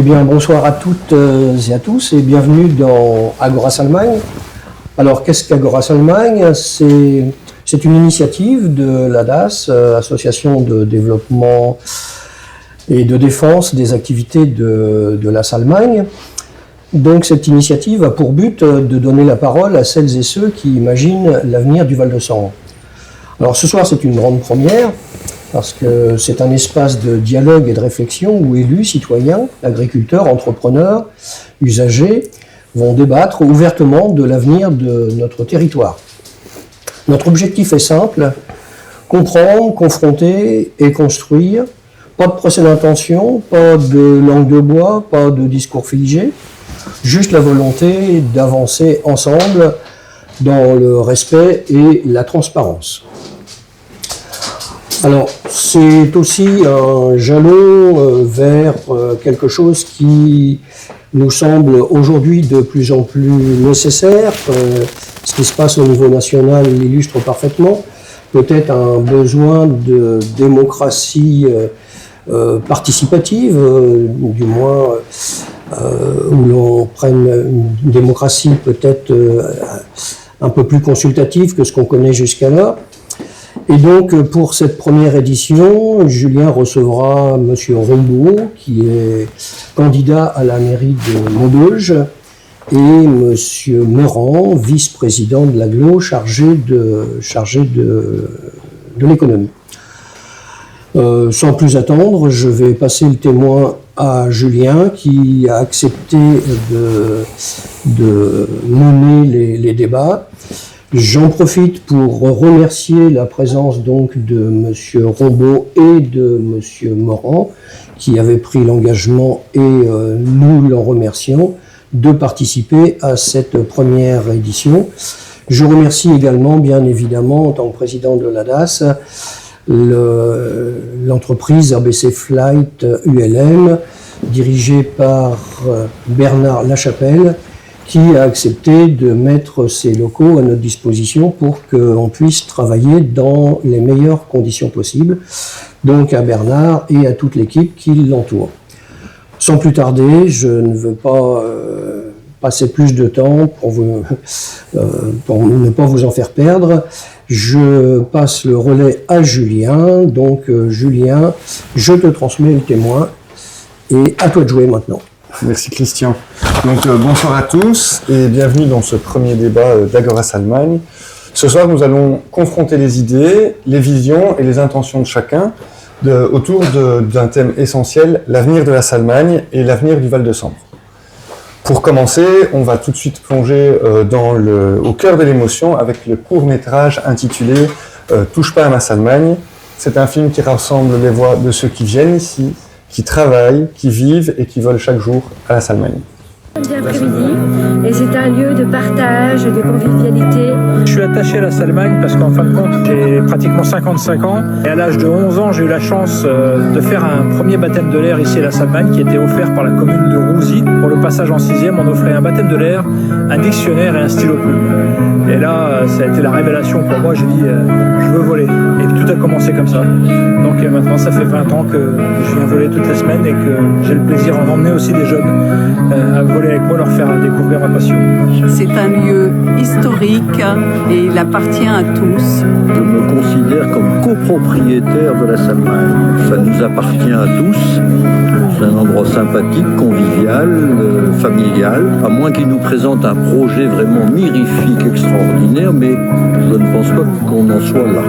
Eh bien, bonsoir à toutes et à tous et bienvenue dans Agora Salmagne. Alors, qu'est-ce qu'Agora Salmagne ? C'est une initiative de l'ADAS, Association de développement et de défense des activités de la Salmagne. Donc, cette initiative a pour but de donner la parole à celles et ceux qui imaginent l'avenir du Val-de-Sambre. Alors, ce soir, c'est une grande première, parce que c'est un espace de dialogue et de réflexion où élus, citoyens, agriculteurs, entrepreneurs, usagers vont débattre ouvertement de l'avenir de notre territoire. Notre objectif est simple, comprendre, confronter et construire. Pas de procès d'intention, pas de langue de bois, pas de discours figé, juste la volonté d'avancer ensemble dans le respect et la transparence. Alors, c'est aussi un jalon vers quelque chose qui nous semble aujourd'hui de plus en plus nécessaire. Ce qui se passe au niveau national l'illustre parfaitement. Peut-être un besoin de démocratie participative, du moins où l'on prenne une démocratie peut-être un peu plus consultative que ce qu'on connaît jusqu'alors. Et donc, pour cette première édition, Julien recevra M. Rombaud, qui est candidat à la mairie de Maubeuge, et M. Meurant, vice-président de l'AGLO, chargé de l'économie. Sans plus attendre, je vais passer le témoin à Julien, qui a accepté de mener les débats. J'en profite pour remercier la présence donc de M. Rombaud et de M. Morand, qui avaient pris l'engagement, et nous l'en remercions, de participer à cette première édition. Je remercie également, bien évidemment, en tant que président de l'ADAS, l'entreprise ABC Flight ULM, dirigée par Bernard Lachapelle, qui a accepté de mettre ses locaux à notre disposition pour qu'on puisse travailler dans les meilleures conditions possibles. Donc à Bernard et à toute l'équipe qui l'entoure. Sans plus tarder, je ne veux pas passer plus de temps pour ne pas vous en faire perdre. Je passe le relais à Julien. Donc Julien, je te transmets le témoin et à toi de jouer maintenant. Merci Christian. Donc bonsoir à tous et bienvenue dans ce premier débat d'Agora Salmagne. Ce soir, nous allons confronter les idées, les visions et les intentions de chacun autour d'un thème essentiel, l'avenir de la Salmagne et l'avenir du Val-de-Sambre. Pour commencer, on va tout de suite plonger au cœur de l'émotion avec le court-métrage intitulé « Touche pas à ma Salmagne ». C'est un film qui rassemble les voix de ceux qui viennent ici, qui travaillent, qui vivent et qui volent chaque jour à la Salmagne. Après-midi, et c'est un lieu de partage, de convivialité. Je suis attaché à la Salmagne parce qu'en fin de compte, j'ai pratiquement 55 ans et à l'âge de 11 ans, j'ai eu la chance de faire un premier baptême de l'air ici à la Salmagne qui était offert par la commune de Rouzy. Pour le passage en 6e, on offrait un baptême de l'air, un dictionnaire et un stylo plume. Et là, ça a été la révélation pour moi. J'ai dit, je veux voler. Et tout a commencé comme ça. Donc maintenant, ça fait 20 ans que je viens voler toutes les semaines et que j'ai le plaisir d'emmener aussi des jeunes à voler avec moi, leur faire découvrir ma passion. C'est un lieu historique et il appartient à tous. Je me considère comme copropriétaire de la Salmagne. Ça nous appartient à tous. C'est un endroit sympathique, convivial, familial. À moins qu'il nous présente un projet vraiment mirifique, extraordinaire, mais je ne pense pas qu'on en soit là.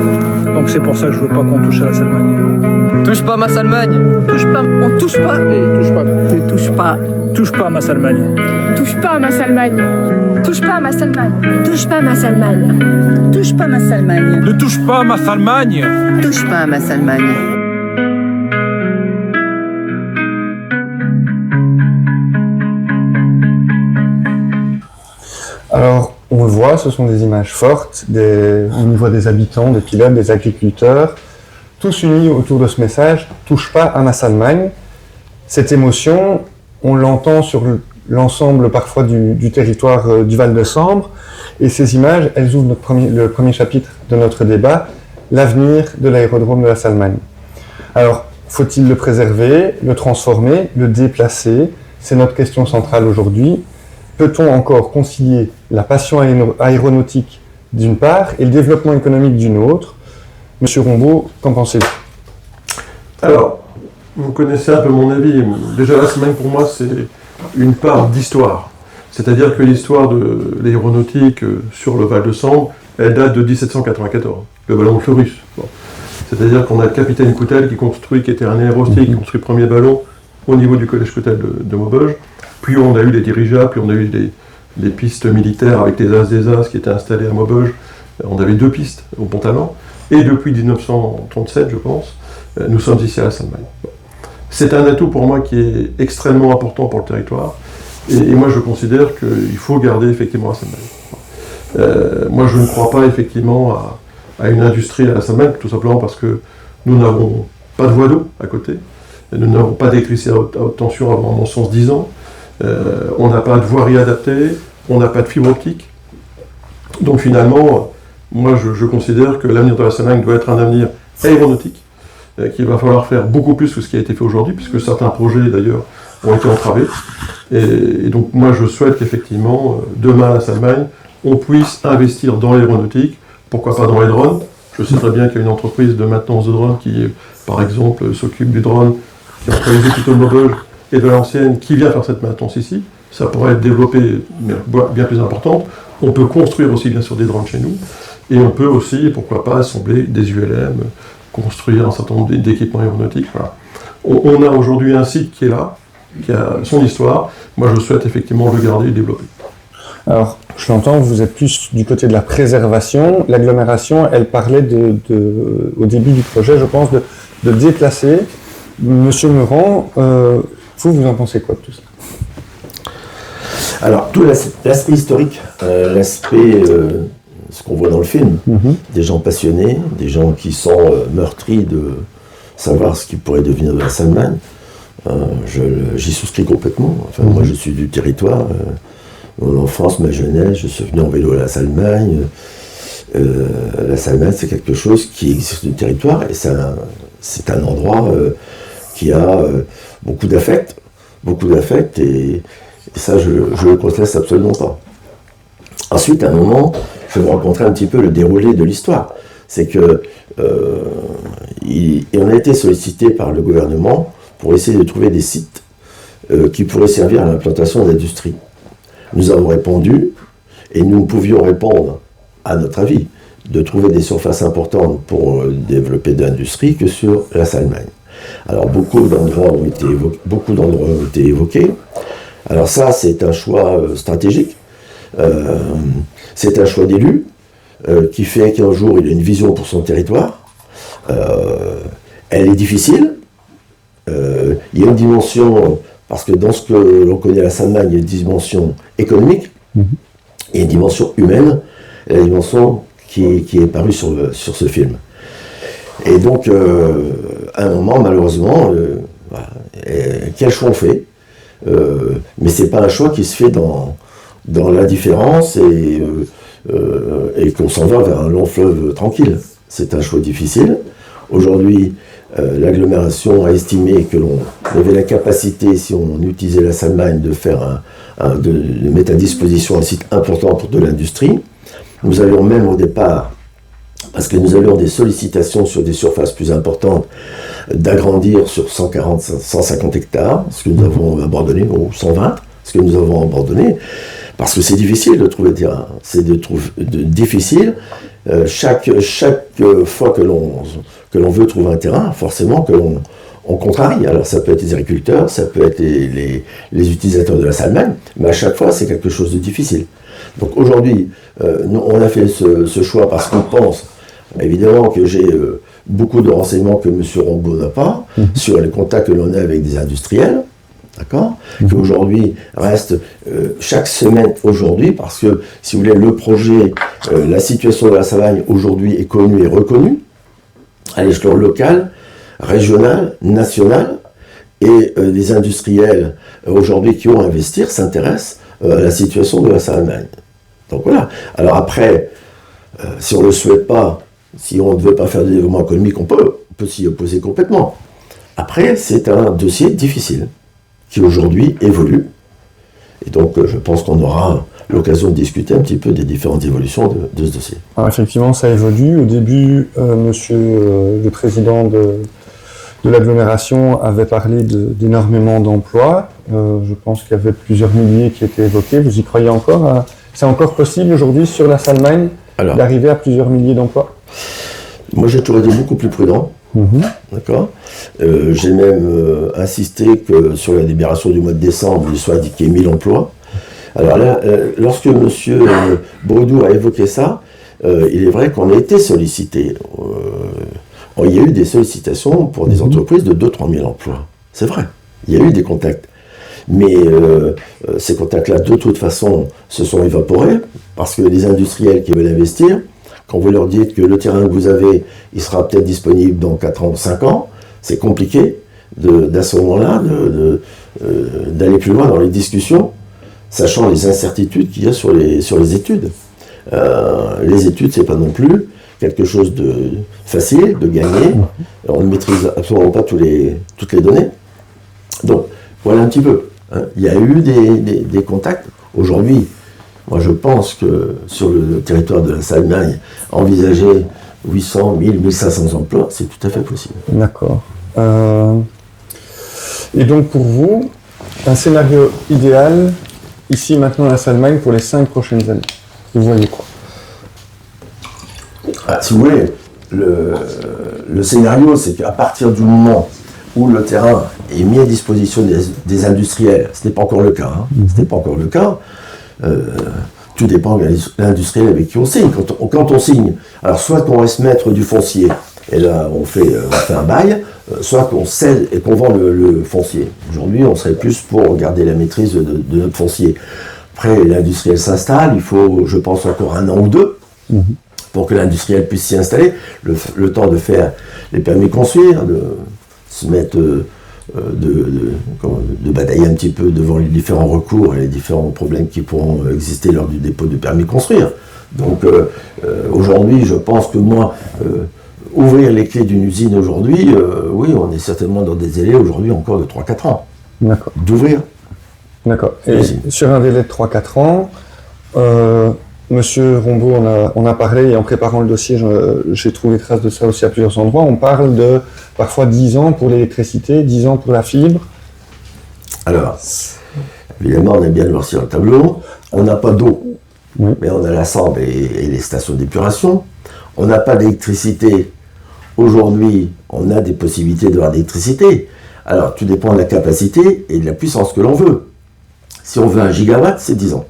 Donc c'est pour ça que je veux pas qu'on touche à la Salmagne. Touche pas à ma Salmagne. Touche pas, on touche pas. Touche pas. Ne touche pas. Touche pas à ma Salmagne. Touche pas à ma Salmagne. Touche pas à ma Salmagne. Touche pas à ma Salmagne. Touche pas ma Salmagne. Ne touche pas à ma Salmagne. Touche pas à ma Salmagne. Alors, on le voit, ce sont des images fortes au niveau des habitants, des pilotes, des agriculteurs, tous unis autour de ce message « Touche pas à ma Salmagne ». Cette émotion, on l'entend sur l'ensemble parfois du territoire du Val-de-Sambre, et ces images, elles ouvrent le premier chapitre de notre débat, l'avenir de l'aérodrome de la Salmagne. Alors, faut-il le préserver, le transformer, le déplacer, c'est notre question centrale aujourd'hui. Peut-on encore concilier la passion aéronautique d'une part et le développement économique d'une autre? Monsieur Rombaud, qu'en pensez-vous? Alors, vous connaissez un peu mon avis. Déjà, la Salmagne, pour moi, c'est une part d'histoire. C'est-à-dire que l'histoire de l'aéronautique sur le Val de Sambre, elle date de 1794, le ballon de Fleurus. Bon. C'est-à-dire qu'on a le capitaine Coutel qui était un aérostat, qui construit le premier ballon au niveau du collège Coutel de Maubeuge. Puis on a eu les dirigeables, puis on a eu les pistes militaires avec les As des As qui étaient installés à Maubeuge. On avait 2 pistes au Pont-Talent. Et depuis 1937, je pense, nous sommes ici à la Salmagne. Bon. C'est un atout pour moi qui est extrêmement important pour le territoire. Et moi, je considère qu'il faut garder effectivement la Salmagne. Moi, je ne crois pas effectivement à une industrie à la Salmagne, tout simplement parce que nous n'avons pas de voie d'eau à côté. Nous n'avons pas d'électricité à haute tension avant, à mon sens, 10 ans. On n'a pas de voirie adaptée, on n'a pas de fibre optique. Donc finalement, moi je considère que l'avenir de la Salmagne doit être un avenir aéronautique, qu'il va falloir faire beaucoup plus que ce qui a été fait aujourd'hui, puisque certains projets d'ailleurs ont été entravés. Et donc moi je souhaite qu'effectivement, demain à la Salmagne, on puisse investir dans l'aéronautique, pourquoi pas dans les drones. Je sais très bien qu'il y a une entreprise de maintenance de drones qui, par exemple, s'occupe du drone, qui est entre les hôpitaux de Maubeuge et de l'ancienne, qui vient faire cette maintenance ici. Ça pourrait être développé, mais bien plus important. On peut construire aussi bien sûr des drones chez nous, et on peut aussi, pourquoi pas, assembler des ULM, construire un certain nombre d'équipements aéronautiques. Voilà. On a aujourd'hui un site qui est là, qui a son histoire. Moi, je souhaite effectivement le garder et le développer. Alors, je l'entends, vous êtes plus du côté de la préservation. L'agglomération, elle parlait au début du projet, je pense, de déplacer. Monsieur Meurant, vous en pensez quoi de tout ça? Alors, tout l'aspect historique, l'aspect, ce qu'on voit dans le film, des gens passionnés, des gens qui sont meurtris de savoir ce qui pourrait devenir de la Salmagne, j'y souscris complètement. Enfin, moi, je suis du territoire. Mon enfance, ma jeunesse, je suis venu en vélo à la Salmagne. La Salmagne, c'est quelque chose qui existe du territoire, et c'est un endroit qui a beaucoup d'affect, et ça, je ne le conteste absolument pas. Ensuite, à un moment, je vais vous raconter un petit peu le déroulé de l'histoire. C'est que on a été sollicité par le gouvernement pour essayer de trouver des sites qui pourraient servir à l'implantation d'industrie. Nous avons répondu, et nous pouvions répondre, à notre avis, de trouver des surfaces importantes pour développer de l'industrie que sur la Salmagne. Alors beaucoup d'endroits ont été évoqués. Alors ça, c'est un choix stratégique. C'est un choix d'élu qui fait qu'un jour, il a une vision pour son territoire. Elle est difficile. Il y a une dimension, parce que dans ce que l'on connaît à la Salmagne, il y a une dimension économique et une dimension humaine, la dimension qui est parue sur ce film. Et donc, à un moment, malheureusement, quel choix on fait, mais c'est pas un choix qui se fait dans l'indifférence et qu'on s'en va vers un long fleuve tranquille. C'est un choix difficile. Aujourd'hui, l'agglomération a estimé que l'on avait la capacité, si on utilisait la Salmagne, de mettre à disposition un site important pour de l'industrie. Nous avions même au départ, parce que nous avions des sollicitations sur des surfaces plus importantes, d'agrandir sur 140, 150 hectares, ce que nous avons abandonné, ou 120, ce que nous avons abandonné, parce que c'est difficile de trouver des terrains. C'est difficile. Chaque fois que l'on veut trouver un terrain, forcément que on contrarie. Alors ça peut être les agriculteurs, ça peut être les utilisateurs de la Salmagne, mais à chaque fois c'est quelque chose de difficile. Donc aujourd'hui, on a fait ce choix parce qu'on pense, évidemment, que j'ai beaucoup de renseignements que M. Rombaud n'a pas, sur les contacts que l'on a avec des industriels, d'accord, qu'aujourd'hui reste chaque semaine aujourd'hui, parce que, si vous voulez, le projet, la situation de la Salmagne aujourd'hui est connue et reconnue, à l'échelon local, régional, national, et les industriels aujourd'hui qui ont à investir s'intéressent à la situation de la Salmagne. Donc voilà. Alors après, si on ne le souhaite pas, si on ne veut pas faire de développement économique, on peut s'y opposer complètement. Après, c'est un dossier difficile. qui aujourd'hui évolue. Et donc, je pense qu'on aura l'occasion de discuter un petit peu des différentes évolutions de ce dossier. Alors effectivement, ça évolue. Au début, monsieur le président de l'agglomération avait parlé d'énormément d'emplois. Je pense qu'il y avait plusieurs milliers qui étaient évoqués. Vous y croyez encore? C'est encore possible aujourd'hui sur la Salmagne d'arriver à plusieurs milliers d'emplois? Moi, j'ai toujours été beaucoup plus prudent. D'accord. J'ai même insisté que sur la libération du mois de décembre, il soit indiqué 1000 emplois. Alors là, lorsque M. Bredou a évoqué ça, il est vrai qu'on a été sollicité. Il y a eu des sollicitations pour des entreprises de 2-3 000 emplois. C'est vrai, il y a eu des contacts. Mais ces contacts-là, de toute façon, se sont évaporés parce que les industriels qui veulent investir, quand vous leur dites que le terrain que vous avez, il sera peut-être disponible dans 4 ans, 5 ans, c'est compliqué à ce moment-là d'aller plus loin dans les discussions, sachant les incertitudes qu'il y a sur les études. Les études, c'est pas non plus quelque chose de facile, de gagner. On ne maîtrise absolument pas toutes les données. Donc, voilà un petit peu. Il y a eu des contacts. Aujourd'hui, moi je pense que sur le territoire de la Salmagne, envisager 800, 1000, 1500 emplois, c'est tout à fait possible. D'accord. Et donc pour vous, un scénario idéal, ici maintenant à la Salmagne, pour les 5 prochaines années, vous voyez quoi? Si vous voulez, le scénario, c'est qu'à partir du moment où le terrain est mis à disposition des industriels, ce n'est pas encore le cas, ce n'est pas encore le cas, tout dépend de l'industriel avec qui on signe. Quand on signe, alors soit qu'on reste maître du foncier, et là on fait un bail, soit qu'on cède et qu'on vend le foncier. Aujourd'hui, on serait plus pour garder la maîtrise de notre foncier. Après, l'industriel s'installe, il faut, je pense, encore 1 an ou 2, pour que l'industriel puisse s'y installer, le temps de faire les permis de construire, de se mettre, de batailler un petit peu devant les différents recours et les différents problèmes qui pourront exister lors du dépôt de permis de construire. Donc aujourd'hui, je pense que moi, ouvrir les clés d'une usine aujourd'hui, oui, on est certainement dans des délais aujourd'hui encore de 3-4 ans. D'accord. D'ouvrir. D'accord. Et sur un délai de 3-4 ans, Monsieur Rombaud, on a parlé, et en préparant le dossier, j'ai trouvé trace de ça aussi à plusieurs endroits, on parle de parfois 10 ans pour l'électricité, 10 ans pour la fibre. Alors, évidemment, on aime bien le voir sur le tableau. On n'a pas d'eau, mais on a la Sambre et les stations d'épuration. On n'a pas d'électricité. Aujourd'hui, on a des possibilités d'avoir d'électricité. Alors, tout dépend de la capacité et de la puissance que l'on veut. Si on veut 1 gigawatt, c'est 10 ans.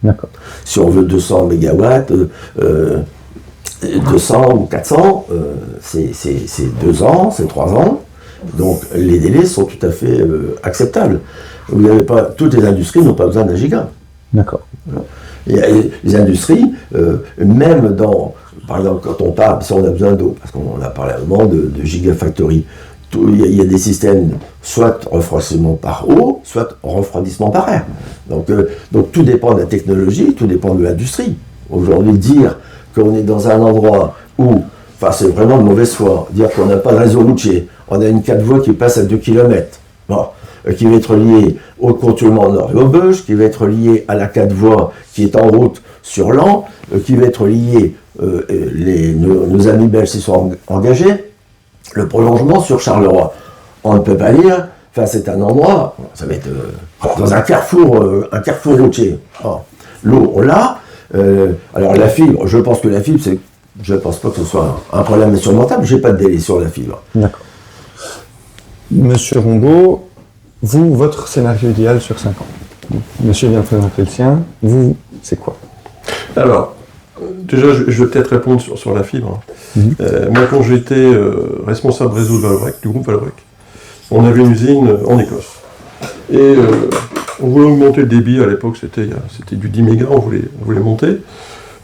D'accord. Si on veut 200 mégawatts, 200 ou 400, c'est 2 ans, c'est 3 ans. Donc les délais sont tout à fait acceptables. Vous n'avez pas, toutes les industries n'ont pas besoin d'1 giga. D'accord. Voilà. Il y a les industries, même par exemple, quand on parle, si on a besoin d'eau, parce qu'on a parlé à un moment de gigafactory, il y a des systèmes soit refroidissement par eau, soit refroidissement par air. Donc tout dépend de la technologie, tout dépend de l'industrie. Aujourd'hui, dire qu'on est dans un endroit où, enfin c'est vraiment de mauvaise foi, dire qu'on n'a pas de réseau routier, on a une 4 voies qui passe à 2 km, bon, qui va être liée au contournement nord et au Beuge, qui va être liée à la 4 voies qui est en route sur l'An, qui va être liée, nos amis belges s'y sont engagés, le prolongement sur Charleroi. On ne peut pas dire, enfin c'est un endroit, ça va être dans un carrefour routier. Oh, l'eau, on l'a. Alors la fibre, je pense que la fibre, je ne pense pas que ce soit un problème insurmontable, je n'ai pas de délai sur la fibre. D'accord. Monsieur Rombaud, vous, votre scénario idéal sur 5 ans. Monsieur vient de présenter le sien, vous, c'est quoi? Alors, déjà, je vais peut-être répondre sur la fibre. Moi, quand j'étais responsable réseau de Vallourec, du groupe Vallourec, on avait une usine en Écosse. Et on voulait augmenter le débit, à l'époque c'était du 10 mégas, on voulait monter.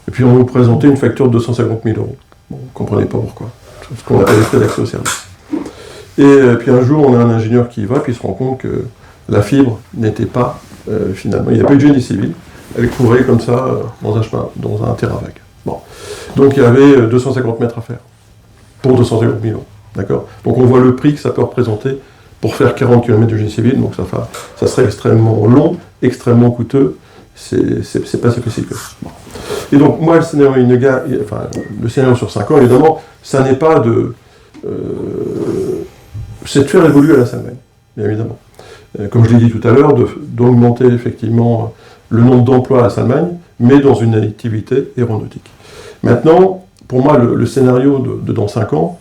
Et puis on nous présentait une facture de 250 000 €. Bon, on ne comprenait pas pourquoi. Parce qu'on appelait les frais d'accès au service. Et puis un jour, on a un ingénieur qui y va, puis il se rend compte que la fibre n'était pas, finalement, il n'y a pas eu de génie civil. Elle courait comme ça dans un chemin, dans un terrain vague. Bon. Donc il y avait 250 mètres à faire, pour 250 000 €. D'accord ? Donc on voit le prix que ça peut représenter pour faire 40 km de génie civil, donc ça serait extrêmement long, extrêmement coûteux, c'est pas ce que c'est que. Bon. Et donc moi, le scénario sur 5 ans, évidemment, ça n'est pas de... c'est de faire évoluer la Salmagne, bien évidemment. Comme je l'ai dit tout à l'heure, d'augmenter effectivement le nombre d'emplois à la Salmagne, mais dans une activité aéronautique. Maintenant, pour moi, le scénario de dans 5 ans,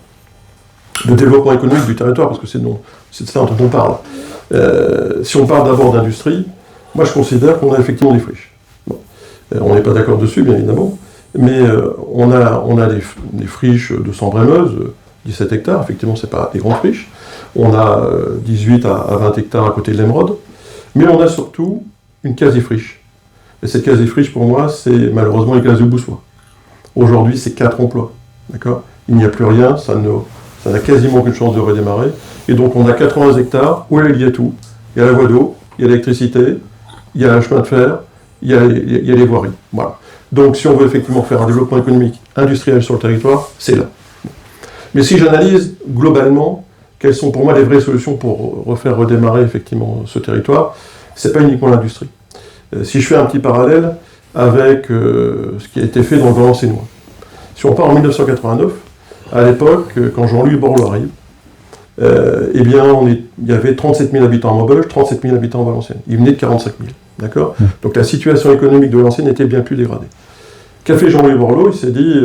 de développement économique du territoire, parce que c'est de ça dont on parle. Si on parle d'abord d'industrie, moi je considère qu'on a effectivement des friches. Bon. On n'est pas d'accord dessus, bien évidemment, mais on a des friches de Sambre-et-Meuse, 17 hectares, effectivement c'est pas des grandes friches. On a 18 à 20 hectares à côté de l'Émeraude, mais on a surtout une quasi-friche. Et cette quasi-friche, pour moi, c'est malheureusement les cases de Boussois. Aujourd'hui, c'est 4 emplois. D'accord ? Il n'y a plus rien, ça n'a quasiment aucune chance de redémarrer. Et donc, on a 80 hectares où il y a tout. Il y a la voie d'eau, il y a l'électricité, il y a le chemin de fer, il y a les voiries. Voilà. Donc, si on veut effectivement faire un développement économique industriel sur le territoire, c'est là. Mais si j'analyse globalement, quelles sont pour moi les vraies solutions pour refaire redémarrer effectivement ce territoire, c'est pas uniquement l'industrie. Si je fais un petit parallèle avec ce qui a été fait dans le Valenciennois. Si on part en 1989, à l'époque, quand Jean-Louis Borloo arrive, eh bien, il y avait 37 000 habitants à Maubeuge, 37 000 habitants à Valenciennes. Il venait de 45 000. D'accord ? Donc la situation économique de Valenciennes était bien plus dégradée. Qu'a fait Jean-Louis Borloo ? Il s'est dit,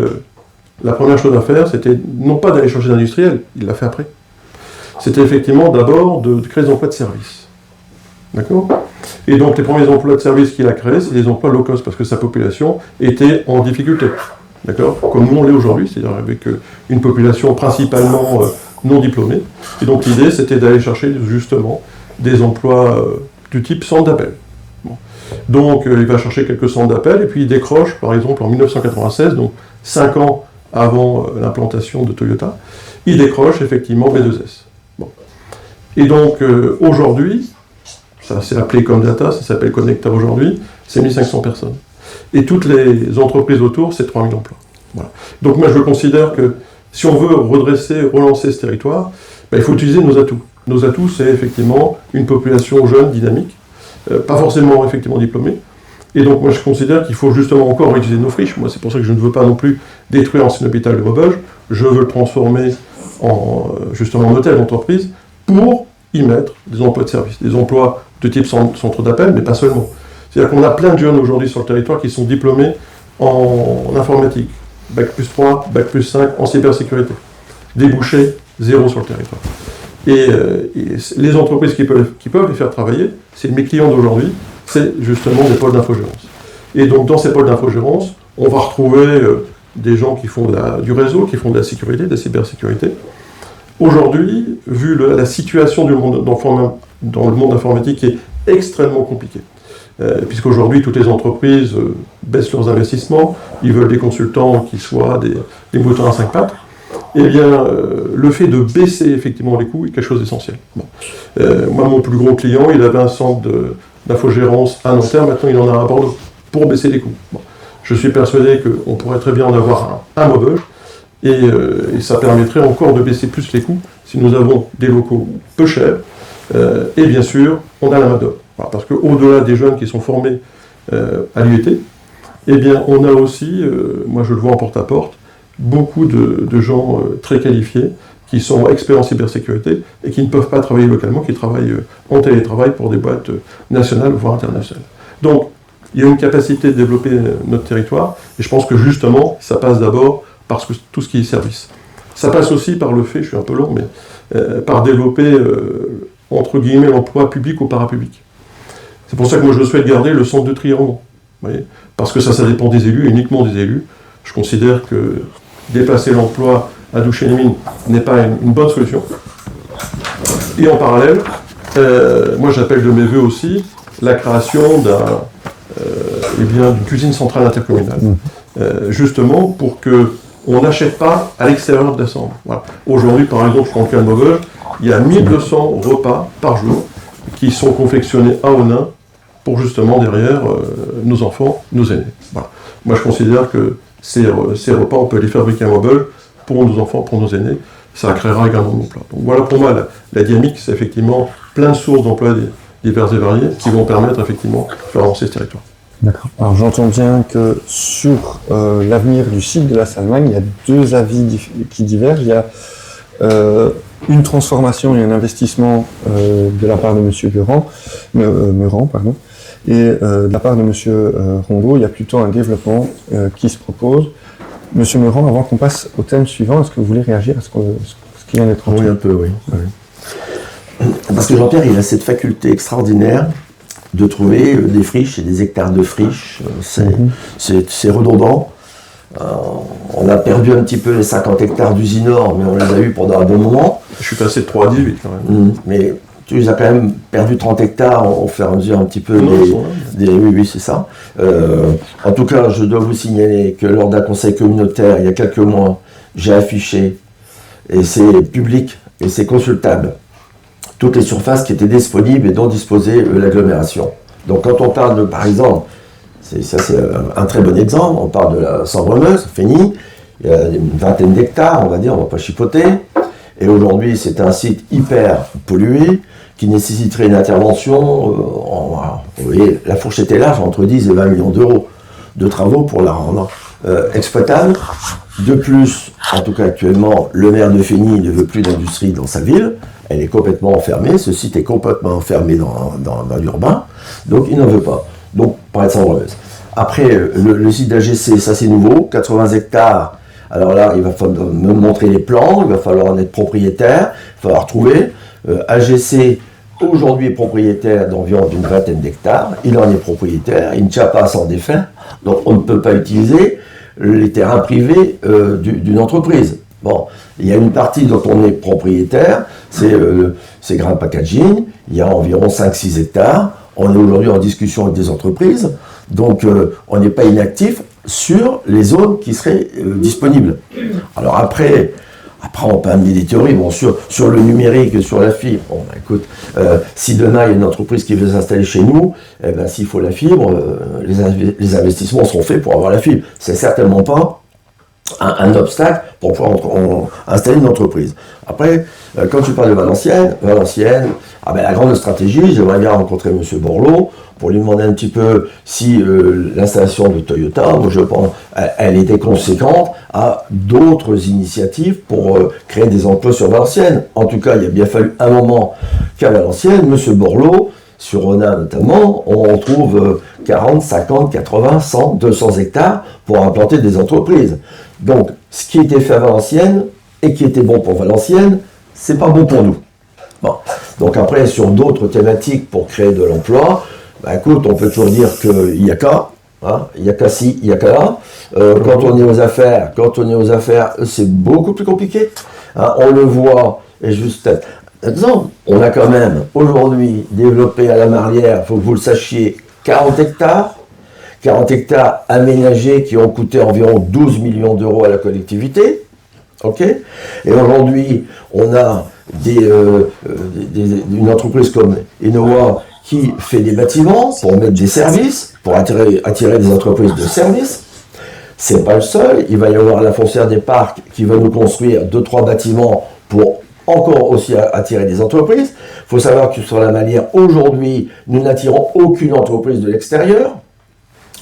la première chose à faire, c'était non pas d'aller chercher d'industriels, il l'a fait après. C'était effectivement d'abord de créer des emplois de service. D'accord ? Et donc les premiers emplois de service qu'il a créés, c'est des emplois low cost, parce que sa population était en difficulté. D'accord ? Comme nous on l'est aujourd'hui, c'est-à-dire avec une population principalement non diplômée. Et donc l'idée, c'était d'aller chercher justement des emplois du type centre d'appel. Bon. Donc il va chercher quelques centres d'appel, et puis il décroche, par exemple, en 1996, donc 5 ans avant l'implantation de Toyota, il décroche effectivement B2S. Bon. Et donc aujourd'hui, ça s'est appelé Comdata, ça s'appelle Connecta aujourd'hui, c'est 1500 personnes. Et toutes les entreprises autour, c'est 3000 emplois. Voilà. Donc moi je considère que si on veut redresser, relancer ce territoire, il faut utiliser nos atouts. Nos atouts, c'est effectivement une population jeune, dynamique, pas forcément effectivement diplômée. Et donc moi je considère qu'il faut justement encore utiliser nos friches. Moi c'est pour ça que je ne veux pas non plus détruire l'ancien hôpital de Maubeuge, je veux le transformer justement en hôtel d'entreprise pour y mettre des emplois de service, des emplois de type centre d'appel, mais pas seulement. C'est-à-dire qu'on a plein de jeunes aujourd'hui sur le territoire qui sont diplômés en informatique, Bac plus 3, Bac plus 5, en cybersécurité. Débouché, 0 sur le territoire. Et les entreprises qui peuvent les faire travailler, c'est mes clients d'aujourd'hui, c'est justement des pôles d'infogérance. Et donc dans ces pôles d'infogérance, on va retrouver des gens qui font du réseau, qui font de la sécurité, de la cybersécurité. Aujourd'hui, vu la situation dans le monde informatique qui est extrêmement compliquée, puisqu'aujourd'hui toutes les entreprises baissent leurs investissements, ils veulent des consultants qui soient des moutons à 5 pattes, eh bien le fait de baisser effectivement les coûts est quelque chose d'essentiel. Bon. Moi mon plus gros client, il avait un centre d'infogérance à Nanterre, maintenant il en a à Bordeaux, pour baisser les coûts. Bon. Je suis persuadé qu'on pourrait très bien en avoir un Maubeuge, et ça permettrait encore de baisser plus les coûts si nous avons des locaux peu chers, et bien sûr, on a la main-d'œuvre. Voilà, parce qu'au-delà des jeunes qui sont formés à l'IUT, eh bien, on a aussi, moi je le vois en porte-à-porte, beaucoup de gens très qualifiés qui sont experts en cybersécurité et qui ne peuvent pas travailler localement, qui travaillent en télétravail pour des boîtes nationales, voire internationales. Donc, il y a une capacité de développer notre territoire, et je pense que justement, ça passe d'abord par tout ce qui est service. Ça passe aussi par le fait, je suis un peu long, mais par développer, entre guillemets, l'emploi public ou parapublic. C'est pour ça que moi je souhaite garder le centre de Trianon, parce que ça dépend des élus, uniquement des élus. Je considère que déplacer l'emploi à Douchet-les-Mines n'est pas une bonne solution. Et en parallèle, moi j'appelle de mes voeux aussi la création d'une cuisine centrale intercommunale, justement pour qu'on n'achète pas à l'extérieur de la Sambre. Voilà. Aujourd'hui, par exemple, je prends le cas de Maubeuge, il y a 1200 repas par jour qui sont confectionnés à Onin pour justement derrière nos enfants, nos aînés. Voilà. Moi je considère que ces repas, on peut les fabriquer à Maubeuge pour nos enfants, pour nos aînés. ça créera également de l'emploi. Donc voilà pour moi la dynamique, c'est effectivement plein de sources d'emplois diverses et variées qui vont permettre effectivement de faire avancer ce territoire. D'accord. Alors j'entends bien que sur l'avenir du site de la Salmagne, il y a deux avis qui divergent. Il y a une transformation et un investissement de la part de M. Meurant, et de la part de M. Rondeau, il y a plutôt un développement qui se propose. M. Meurant, avant qu'on passe au thème suivant, est-ce que vous voulez réagir à ce qui vient d'être entendu ? Oui, un peu, oui. Parce que Jean-Pierre, il a cette faculté extraordinaire de trouver des friches et des hectares de friches. C'est redondant. On a perdu un petit peu les 50 hectares d'Usinor, mais on les a eu pendant un bon moment. Je suis passé de 3 à 18 quand même. Mais tu les as quand même perdu 30 hectares au fur et à mesure un petit peu oui, c'est ça. En tout cas, je dois vous signaler que lors d'un conseil communautaire, il y a quelques mois, j'ai affiché, et c'est public et c'est consultable, toutes les surfaces qui étaient disponibles et dont disposait l'agglomération. Donc quand on parle de, par exemple, c'est un très bon exemple, on parle de la Sambre-Meuse, Fény, il y a une vingtaine d'hectares, on va dire, on ne va pas chipoter, et aujourd'hui c'est un site hyper pollué, qui nécessiterait une intervention, vous voyez, la fourchette est large, entre 10 et 20 millions d'euros de travaux pour la rendre exploitable. De plus, en tout cas actuellement, le maire de Fény ne veut plus d'industrie dans sa ville, elle est complètement enfermée, ce site est complètement enfermé dans l'urbain, donc il n'en veut pas. Donc, par exemple, après, le site d'AGC, ça c'est nouveau, 80 hectares, alors là, il va falloir me montrer les plans, il va falloir en être propriétaire, il va falloir trouver. AGC, aujourd'hui, est propriétaire d'environ d'une vingtaine d'hectares, il en est propriétaire, il ne tient pas à s'en défaire, donc on ne peut pas utiliser les terrains privés d'une entreprise. Bon, il y a une partie dont on est propriétaire, c'est Grain Packaging, il y a environ 5-6 hectares, on est aujourd'hui en discussion avec des entreprises, donc on n'est pas inactif sur les zones qui seraient disponibles. Alors après, on peut amener des théories, bon, sur le numérique, sur la fibre. Bon, écoute, si demain il y a une entreprise qui veut s'installer chez nous, eh ben, s'il faut la fibre, les investissements seront faits pour avoir la fibre. C'est certainement pas un obstacle pour pouvoir installer une entreprise. Après, quand tu parles de Valenciennes, la grande stratégie, j'aimerais bien rencontrer M. Borloo pour lui demander un petit peu si l'installation de Toyota, moi je pense, elle était conséquente à d'autres initiatives pour créer des emplois sur Valenciennes. En tout cas, il a bien fallu un moment qu'à Valenciennes, M. Borloo, sur Ronin notamment, on trouve 40, 50, 80, 100, 200 hectares pour implanter des entreprises. Donc, ce qui était fait à Valenciennes et qui était bon pour Valenciennes, c'est pas bon pour nous. Bon. Donc après, sur d'autres thématiques pour créer de l'emploi, écoute, on peut toujours dire qu'il n'y a qu'à, il n'y a qu'à ci, il n'y a qu'à là. Quand on est aux affaires, c'est beaucoup plus compliqué. On le voit, et juste exemple, on a quand même aujourd'hui développé à la Marlière, il faut que vous le sachiez, 40 hectares aménagés qui ont coûté environ 12 millions d'euros à la collectivité. Ok. Et aujourd'hui, on a une entreprise comme Enowa qui fait des bâtiments pour mettre des services, pour attirer des entreprises de services. C'est pas le seul. Il va y avoir la Foncière des Parcs qui va nous construire 2-3 bâtiments pour encore aussi attirer des entreprises. Il faut savoir que sur la Marlière, aujourd'hui, nous n'attirons aucune entreprise de l'extérieur.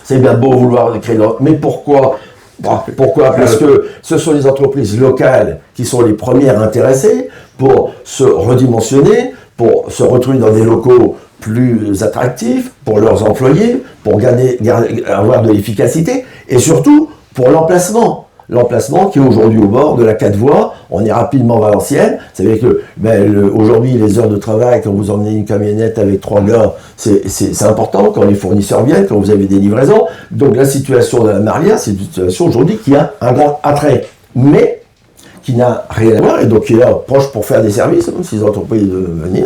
C'est bien beau vouloir créer, mais pourquoi ? Pourquoi ? Parce que ce sont les entreprises locales qui sont les premières intéressées pour se redimensionner, pour se retrouver dans des locaux plus attractifs pour leurs employés, pour avoir de l'efficacité et surtout pour l'emplacement. L'emplacement qui est aujourd'hui au bord de la 4 voies, on est rapidement Valenciennes. Vous savez que aujourd'hui, les heures de travail, quand vous emmenez une camionnette avec 3 gars, c'est important, quand les fournisseurs viennent, quand vous avez des livraisons. Donc la situation de la Marlière, c'est une situation aujourd'hui qui a un grand attrait, mais qui n'a rien à voir, et donc qui est là, proche pour faire des services, si les entreprises venir.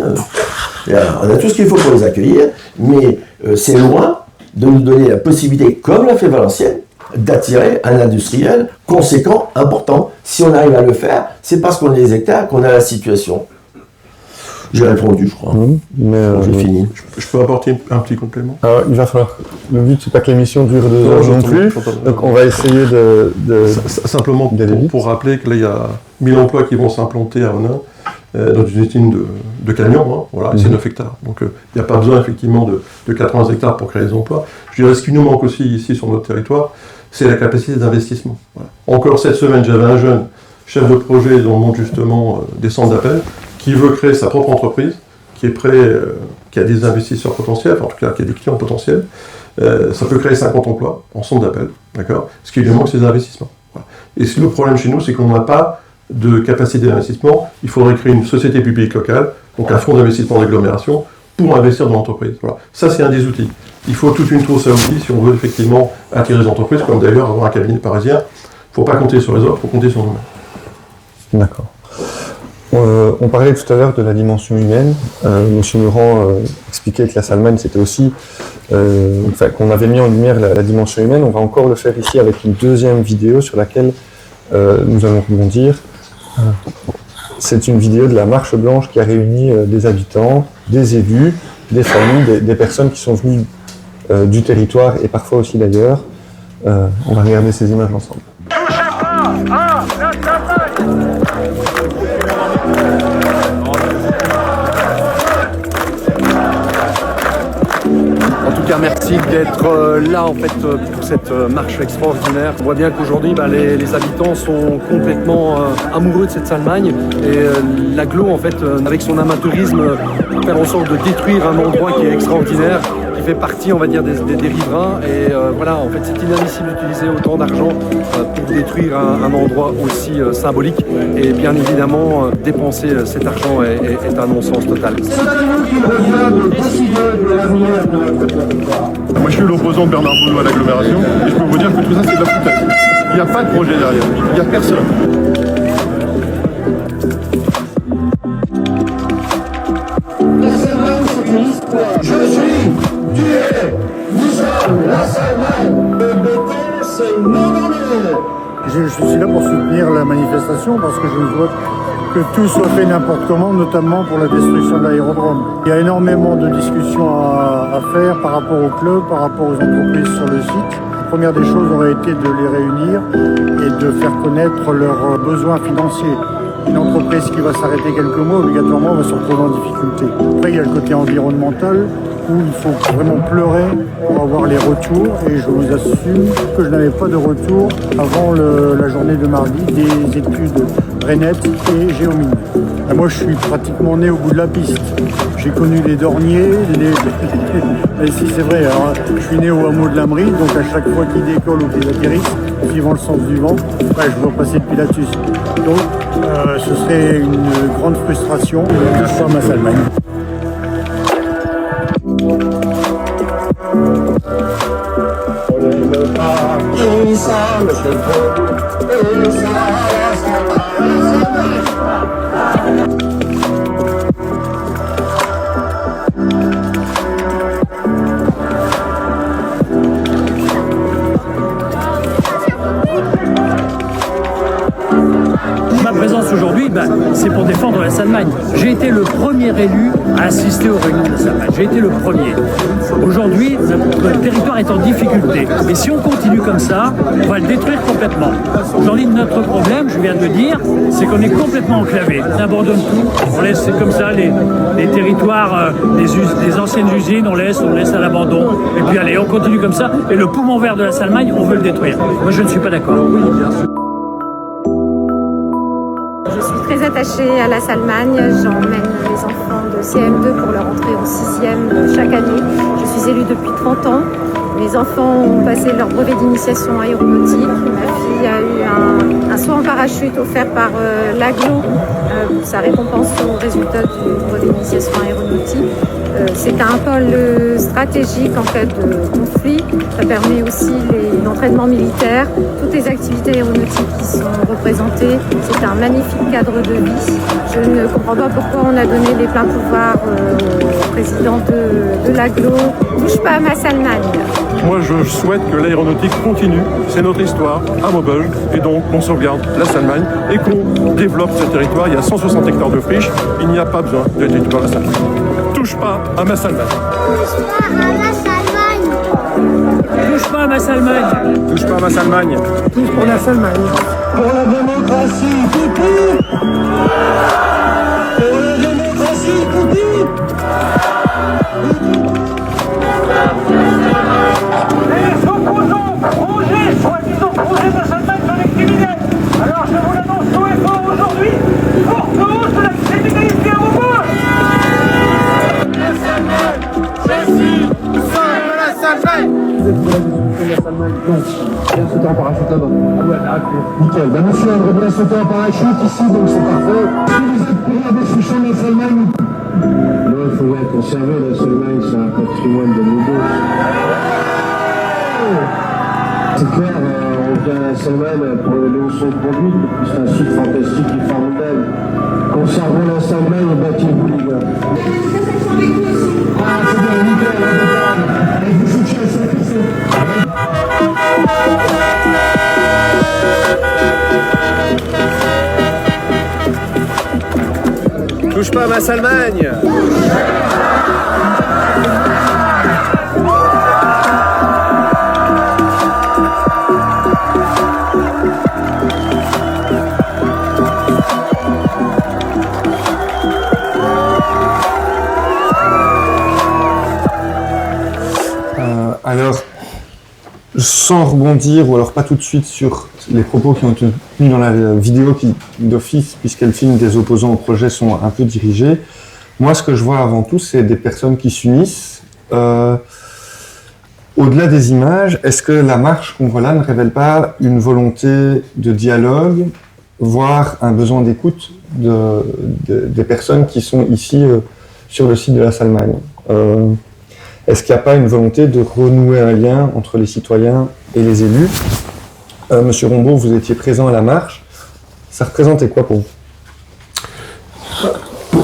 On a tout ce qu'il faut pour les accueillir, mais c'est loin de nous donner la possibilité, comme l'a fait Valenciennes, d'attirer un industriel conséquent, important. Si on arrive à le faire, c'est parce qu'on a les hectares qu'on a la situation. J'ai répondu, je crois. Mais J'ai fini. Je peux apporter un petit complément? alors, il va falloir. Le but, c'est pas que l'émission dure 2 heures non plus. Donc, on va essayer de Simplement pour rappeler que là, il y a 1000 emplois qui vont s'implanter à Onin, dans une usine de camions, hein, voilà, et c'est 9 hectares. Donc, il n'y a pas besoin, effectivement, de 80 hectares pour créer des emplois. Je dirais, ce qui nous manque aussi ici sur notre territoire, c'est la capacité d'investissement. Voilà. Encore cette semaine, j'avais un jeune chef de projet dans le monde, justement, des centres d'appel, qui veut créer sa propre entreprise, qui est prêt, qui a des investisseurs potentiels, enfin, en tout cas, qui a des clients potentiels. Ça peut créer 50 emplois en centre d'appel, d'accord? Ce qui lui manque, c'est des investissements. Voilà. Et le problème chez nous, c'est qu'on n'a pas de capacité d'investissement. Il faudrait créer une société publique locale, donc un fonds d'investissement d'agglomération, pour investir dans l'entreprise. Voilà. Ça, c'est un des outils. Il faut toute une trousse à outils si on veut effectivement attirer les entreprises, comme d'ailleurs avoir un cabinet parisien. Il ne faut pas compter sur les autres, il faut compter sur nous-mêmes. D'accord. On parlait tout à l'heure de la dimension humaine. Monsieur Meurant expliquait que la Salmagne, c'était aussi, qu'on avait mis en lumière la dimension humaine. On va encore le faire ici avec une deuxième vidéo sur laquelle nous allons rebondir. C'est une vidéo de la Marche Blanche qui a réuni des habitants, des élus, des familles, des personnes qui sont venues du territoire et parfois aussi d'ailleurs. On va regarder ces images ensemble. En tout cas, merci d'être là en fait pour cette marche extraordinaire. On voit bien qu'aujourd'hui, les habitants sont complètement amoureux de cette Salmagne et l'agglo en fait, avec son amateurisme, faire en sorte de détruire un endroit qui est extraordinaire, qui fait partie, on va dire, des riverains. Et voilà, en fait, c'est inadmissible d'utiliser autant d'argent pour détruire un endroit aussi symbolique. Et bien évidemment, dépenser cet argent est un non-sens total. Moi, je suis l'opposant de Bernard Boulot à l'agglomération et je peux vous dire que tout ça, c'est de la foutaise. Il n'y a pas de projet derrière. Il n'y a personne. Je suis, tu es, nous sommes la Salmagne. Le béton, c'est non, non, non. Je suis là pour soutenir la manifestation parce que je vois que tout soit fait n'importe comment, notamment pour la destruction de l'aérodrome. Il y a énormément de discussions à faire par rapport au club, par rapport aux entreprises sur le site. La première des choses aurait été de les réunir et de faire connaître leurs besoins financiers. Une entreprise qui va s'arrêter quelques mois, obligatoirement, va se retrouver en difficulté. Après, il y a le côté environnemental, où il faut vraiment pleurer pour avoir les retours. Et je vous assume que je n'avais pas de retour avant la journée de mardi des études Renet et Géomine. Et moi, je suis pratiquement né au bout de la piste. J'ai connu les dorniers, et si c'est vrai, alors, je suis né au hameau de l'Amry, donc à chaque fois qu'ils décollent ou qu'ils atterrissent, suivant le sens du vent, je vois passer le Pilatus. Donc, ce serait une grande frustration de faire ma Salmagne. Ma présence aujourd'hui, c'est pour défendre la Salmagne. J'ai été le premier élu à assister aux réunions de la Salmagne. J'ai été le premier. Aujourd'hui, notre territoire est en difficulté. Et si on continue comme ça, on va le détruire complètement. Aujourd'hui, notre problème, je viens de le dire, c'est qu'on est complètement enclavé. On abandonne tout. On laisse comme ça les territoires, les anciennes usines, on laisse à l'abandon. Et puis allez, on continue comme ça. Et le poumon vert de la Salmagne, on veut le détruire. Moi, je ne suis pas d'accord. Je suis très attachée à la Salmagne. J'emmène les enfants de CM2 pour leur entrée en 6e chaque année. Je suis élue depuis 30 ans. Mes enfants ont passé leur brevet d'initiation aéronautique. Ma fille a eu un saut en parachute offert par l'AGLO pour sa récompense au résultat du brevet d'initiation aéronautique. C'est un pôle stratégique en cas de conflit. Ça permet aussi l'entraînement militaire, toutes les activités aéronautiques qui sont représentées. C'est un magnifique cadre de vie. Je ne comprends pas pourquoi on a donné les pleins pouvoirs au président de l'AGLO. Touche pas à ma Salmagne. Moi, je souhaite que l'aéronautique continue, c'est notre histoire, à Maubeuge, et donc qu'on sauvegarde la Salmagne et qu'on développe ce territoire. Il y a 160 hectares de friche, il n'y a pas besoin de territoire à la Salmagne. Touche pas à ma Salmagne. Touche pas à ma Salmagne. Touche pas à ma Salmagne. Tous pour la Salmagne. Pour la démocratie, pipi. Pour la démocratie, pipi. Les opposants projet, soi-disant projet de la Salmagne dans les criminels. Alors je vous l'annonce haut et fort aujourd'hui, forte hausse de la criminalité à Maubeuge. La Salmagne, je suis seul de la Salmagne. Vous êtes pour la destruction de la Salmagne? Non. Bien sauter en parachute là-bas. Ah ouais, là, nickel. Ben monsieur aimerait bien sauter en parachute ici, donc c'est parfait. Si vous êtes pour la destruction de la Salmagne, non, il faut bien conserver la Salmagne, c'est un patrimoine de Maubeuge. C'est clair, on vient à la Salmagne pour les leçons de conduite, et puis c'est un site fantastique et formidable. Conservons la Salmagne et bâtissez-vous, les gars. Ah, c'est bien, nickel, et vous foutez à ça, Touche pas à ma Salmagne. Alors, sans rebondir, ou alors pas tout de suite sur les propos qui ont été tenus dans la vidéo qui, d'office, puisqu'elle filme des opposants au projet, sont un peu dirigés. Moi, ce que je vois avant tout, c'est des personnes qui s'unissent. Au-delà des images, est-ce que la marche qu'on voit là ne révèle pas une volonté de dialogue, voire un besoin d'écoute des personnes qui sont ici sur le site de la Salmagne? Est-ce qu'il n'y a pas une volonté de renouer un lien entre les citoyens et les élus? Monsieur Rombaud, vous étiez présent à la marche. Ça représentait quoi pour vous?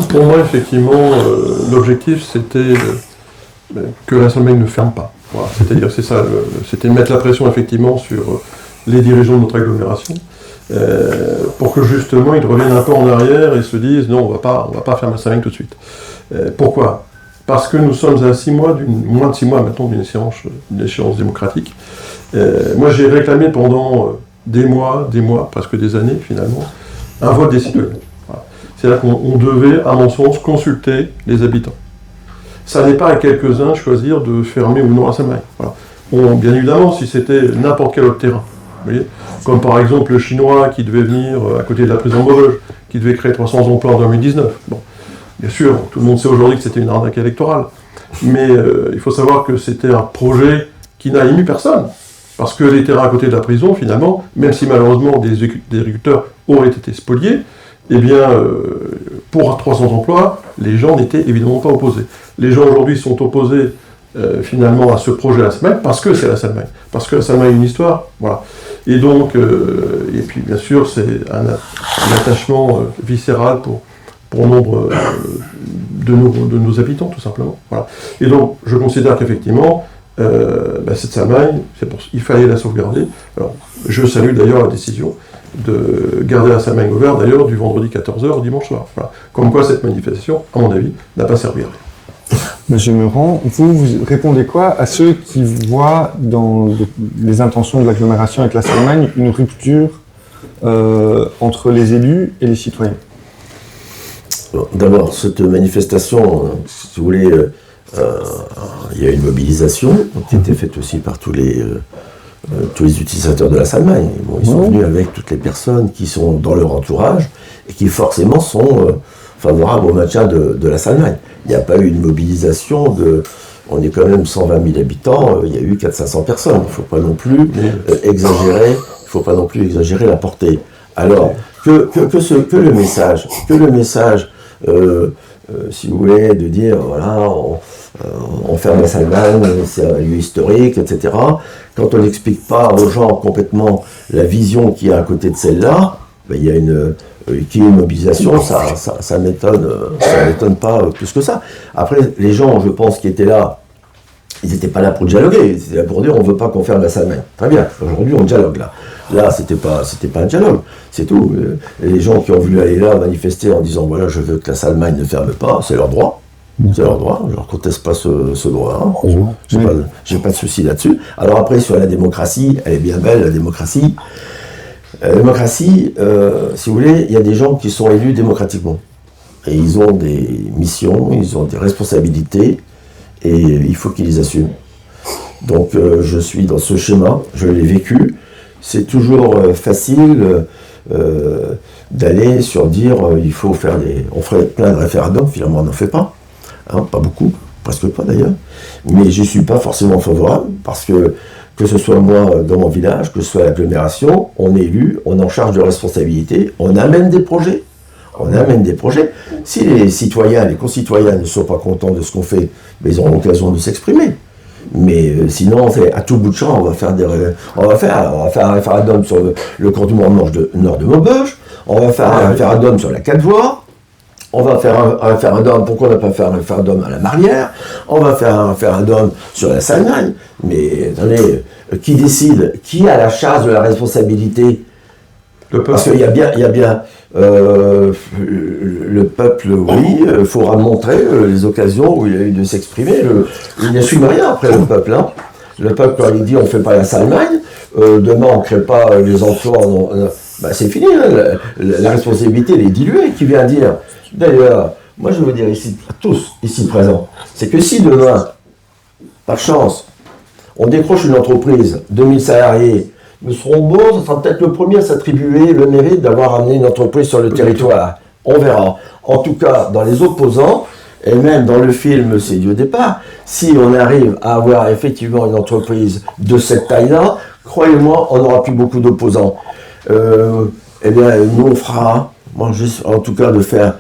Pour moi, effectivement, l'objectif, c'était que la Salmagne ne ferme pas. Voilà, c'est-à-dire, c'est ça, c'était mettre la pression, effectivement, sur les dirigeants de notre agglomération, pour que, justement, ils reviennent un peu en arrière et se disent, non, on va pas fermer la Salmagne tout de suite. Pourquoi? Parce que nous sommes à moins de 6 mois maintenant d'une échéance démocratique. Moi, j'ai réclamé pendant des mois, presque des années finalement, un vote des citoyens. Voilà. C'est-à-dire qu'on devait, à mon sens, consulter les habitants. Ça n'est pas à quelques-uns choisir de fermer ou non la Salmagne. Voilà. Bien évidemment, si c'était n'importe quel autre terrain, vous voyez, comme par exemple le Chinois qui devait venir à côté de la prison de Maubeuge, qui devait créer 300 emplois en 2019. Bon. Bien sûr, tout le monde sait aujourd'hui que c'était une arnaque électorale, mais il faut savoir que c'était un projet qui n'a ému personne, parce que les terrains à côté de la prison, finalement, même si malheureusement des agriculteurs auraient été spoliés, eh bien, pour 300 emplois, les gens n'étaient évidemment pas opposés. Les gens aujourd'hui sont opposés finalement à ce projet à la Salmagne, parce que c'est la Salmagne, parce que la Salmagne a une histoire, voilà. Et donc, et puis bien sûr, c'est un attachement viscéral pour nombre de nos habitants, tout simplement. Voilà. Et donc, je considère qu'effectivement, cette Salmagne, il fallait la sauvegarder. Alors, je salue d'ailleurs la décision de garder la Salmagne ouverte, d'ailleurs, du vendredi 14h au dimanche soir. Voilà. Comme quoi, cette manifestation, à mon avis, n'a pas servi à rien. Monsieur Meurant, vous répondez quoi à ceux qui voient dans les intentions de l'agglomération avec la Salmagne une rupture entre les élus et les citoyens? D'abord, cette manifestation, si vous voulez, il y a une mobilisation qui a été faite aussi par tous les utilisateurs de la Salmagne. Bon, ils sont venus avec toutes les personnes qui sont dans leur entourage et qui forcément sont favorables au maintien de la Salmagne. Il n'y a pas eu une mobilisation on est quand même 120 000 habitants, il y a eu 400-500 personnes. Il ne faut pas non plus exagérer la portée. Alors, que le message, si vous voulez, de dire, voilà, on ferme la Salmagne, c'est un lieu historique, etc. Quand on n'explique pas aux gens complètement la vision qu'il y a à côté de celle-là, ben, il y a qu'il y ait une mobilisation, ça m'étonne pas plus que ça. Après, les gens, je pense, qui étaient là, Ils n'étaient pas là pour dialoguer, ils étaient là pour dire on ne veut pas qu'on ferme la Salmagne. Très bien, aujourd'hui on dialogue là. Là, c'était pas un dialogue, c'est tout. Et les gens qui ont voulu aller là manifester en disant voilà, je veux que la Salmagne ne ferme pas, c'est leur droit. C'est leur droit, je ne leur conteste pas ce droit. J'ai pas de souci là-dessus. Alors après, sur la démocratie, elle est bien belle, la démocratie. La démocratie, si vous voulez, il y a des gens qui sont élus démocratiquement. Et ils ont des missions, ils ont des responsabilités, et il faut qu'ils les assument. Donc je suis dans ce schéma, je l'ai vécu. C'est toujours facile d'aller sur dire il faut faire on ferait plein de référendums, finalement on n'en fait pas. Hein, pas beaucoup, presque pas d'ailleurs. Mais je ne suis pas forcément favorable, parce que ce soit moi dans mon village, que ce soit l'agglomération, on est élu, on est en charge de responsabilité, on amène des projets. Si les citoyens, les concitoyens ne sont pas contents de ce qu'on fait, mais ils auront l'occasion de s'exprimer. Mais sinon, à tout bout de champ, on va faire un référendum sur le contournement nord de Maubeuge, on va faire un référendum sur la 4 voies, on va faire un référendum, pourquoi on n'a pas fait un référendum à la Marlière, on va faire un référendum sur la Salmagne, mais attendez, qui décide? Qui a la charge de la responsabilité? Parce qu'il y a bien le peuple, oui, il faudra montrer les occasions où il a eu de s'exprimer. Il n'assume rien après le peuple. Hein. Le peuple, quand il dit on ne fait pas la Salmagne, demain on ne crée pas les emplois, c'est fini. Hein. La responsabilité, elle est diluée. Qui vient dire, d'ailleurs, moi je veux dire ici, à tous ici présents, c'est que si demain, par chance, on décroche une entreprise, 2000 salariés, nous serons beaux, ce sera peut-être le premier à s'attribuer le mérite d'avoir amené une entreprise sur le territoire. On verra. En tout cas, dans les opposants, et même dans le film C'est du départ, si on arrive à avoir effectivement une entreprise de cette taille-là, croyez-moi, on n'aura plus beaucoup d'opposants. Eh bien, nous on fera, moi juste en tout cas de faire,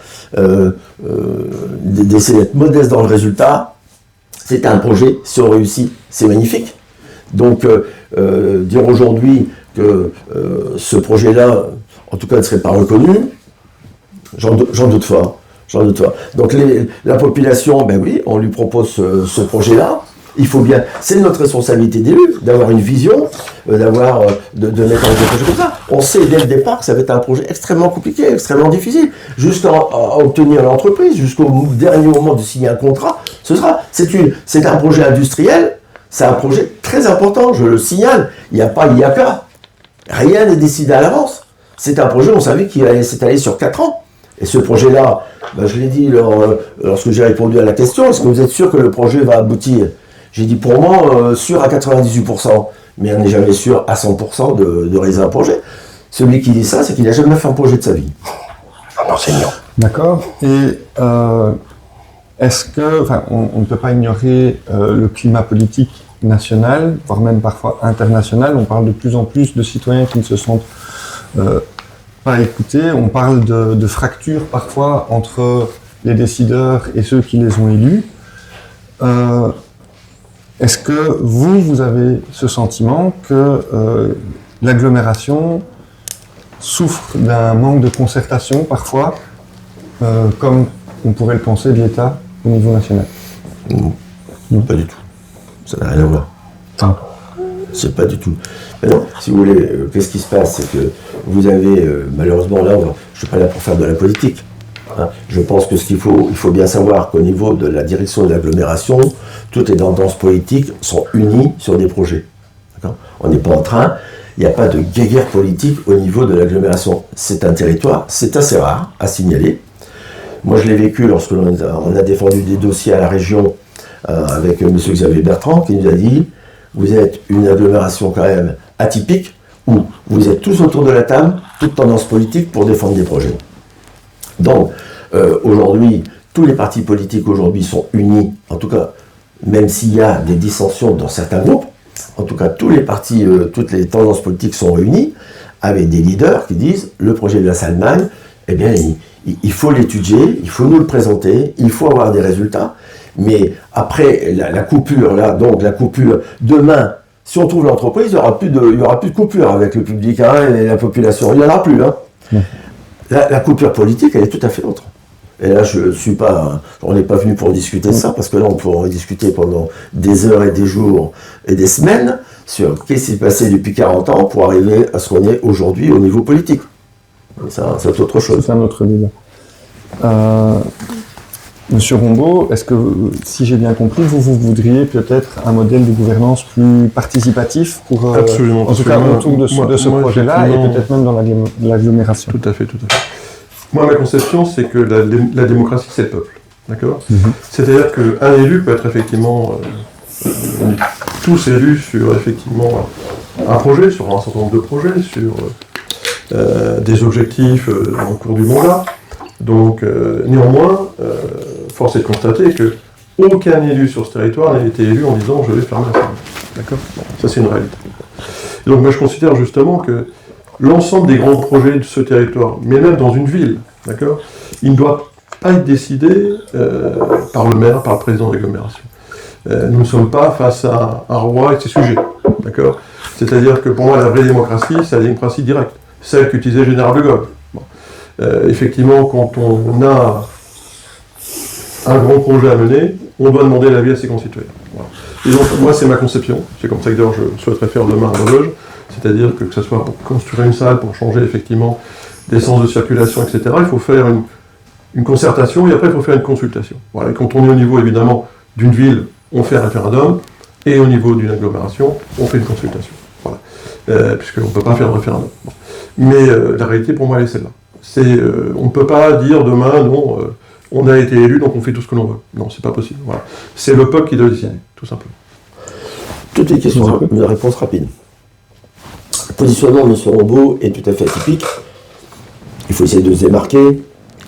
d'essayer d'être modeste dans le résultat. C'est un projet, si on réussit, c'est magnifique. Donc, dire aujourd'hui que ce projet-là, en tout cas, ne serait pas reconnu, j'en doute fort. Donc, la population, ben oui, on lui propose ce projet-là. Il faut bien, c'est notre responsabilité d'élu, d'avoir une vision, de mettre en place des projets comme ça. On sait dès le départ que ça va être un projet extrêmement compliqué, extrêmement difficile. Jusqu'à obtenir l'entreprise, jusqu'au dernier moment de signer un contrat, c'est un projet industriel. C'est un projet très important, je le signale. Il n'y a pas l'IAK. Rien n'est décidé à l'avance. C'est un projet, on savait qu'il allait s'étaler sur 4 ans. Et ce projet-là, je l'ai dit lorsque j'ai répondu à la question, est-ce que vous êtes sûr que le projet va aboutir? J'ai dit pour moi, sûr à 98%. Mais on n'est jamais sûr à 100% de réaliser un projet. Celui qui dit ça, c'est qu'il n'a jamais fait un projet de sa vie. Un enseignant. D'accord. Et est-ce que, on ne peut pas ignorer le climat politique national, voire même parfois international. On parle de plus en plus de citoyens qui ne se sentent pas écoutés. On parle de fractures parfois entre les décideurs et ceux qui les ont élus. Est-ce que vous avez ce sentiment que l'agglomération souffre d'un manque de concertation parfois, comme on pourrait le penser de l'État au niveau national? Non, pas du tout. Ça n'a rien à voir. C'est pas du tout. Non, si vous voulez, qu'est-ce qui se passe? C'est que vous avez, malheureusement, là, je ne suis pas là pour faire de la politique. Hein. Je pense que il faut bien savoir qu'au niveau de la direction de l'agglomération, toutes les tendances politiques sont unies sur des projets. On n'est pas en train, il n'y a pas de guéguerre politique au niveau de l'agglomération. C'est un territoire, c'est assez rare à signaler. Moi, je l'ai vécu lorsque on a défendu des dossiers à la région avec M. Xavier Bertrand, qui nous a dit « Vous êtes une agglomération quand même atypique, où vous êtes tous autour de la table, toutes tendances politiques pour défendre des projets. » Donc, aujourd'hui, tous les partis politiques aujourd'hui sont unis, en tout cas, même s'il y a des dissensions dans certains groupes, en tout cas, tous les partis, toutes les tendances politiques sont réunies, avec des leaders qui disent « Le projet de la Salmagne, eh bien, il faut l'étudier, il faut nous le présenter, il faut avoir des résultats. » Mais après la coupure, là, donc la coupure, demain, si on trouve l'entreprise, il n'y aura plus de coupure avec le public et la population. Il n'y en aura plus. Hein. La coupure politique, elle est tout à fait autre. Et là, on n'est pas venu pour discuter de ça, parce que là, on pourrait en discuter pendant des heures et des jours et des semaines sur qu'est-ce qui s'est passé depuis 40 ans pour arriver à ce qu'on est aujourd'hui au niveau politique. Ça, c'est autre chose. C'est un autre débat. Monsieur Rombaud, est-ce que, si j'ai bien compris, vous voudriez peut-être un modèle de gouvernance plus participatif pour, absolument, en tout cas, autour de ce projet-là, et peut-être même dans l'agglomération? Tout à fait, tout à fait. Moi, ma conception, c'est que la démocratie, c'est le peuple. D'accord. C'est-à-dire qu'un élu peut être effectivement, on est tous élus sur effectivement un projet, sur un certain nombre de projets, sur des objectifs au cours du mandat. Donc, néanmoins, force est de constater que aucun élu sur ce territoire n'a été élu en disant « je vais fermer la Salle-Magne ». D'accord. Ça, c'est une réalité. Et donc, moi, je considère justement que l'ensemble des grands projets de ce territoire, mais même dans une ville, d'accord, il ne doit pas être décidé par le maire, par le président de l'agglomération. Nous ne sommes pas face à un roi et ses sujets, d'accord. C'est-à-dire que pour moi, la vraie démocratie, c'est la démocratie directe, celle qu'utilisait Général de Gaulle. Effectivement, quand on a un grand projet à mener, on doit demander l'avis à ses concitoyens. Voilà. Et donc, moi, c'est ma conception. C'est comme ça que d'ailleurs je souhaiterais faire demain à Maubeuge. C'est-à-dire que ce soit pour construire une salle, pour changer effectivement des sens de circulation, etc., il faut faire une concertation et après il faut faire une consultation. Voilà. Et quand on est au niveau évidemment d'une ville, on fait un référendum, et au niveau d'une agglomération, on fait une consultation. Voilà. Puisqu'on ne peut pas faire de référendum. Bon. Mais la réalité pour moi elle est celle-là. On ne peut pas dire demain, non, on a été élu, donc on fait tout ce que l'on veut. Non, c'est pas possible. Voilà. C'est le peuple qui doit décider, tout simplement. Toutes les questions, une réponse rapide. Le positionnement de M. Rombaud est tout à fait atypique. Il faut essayer de se démarquer.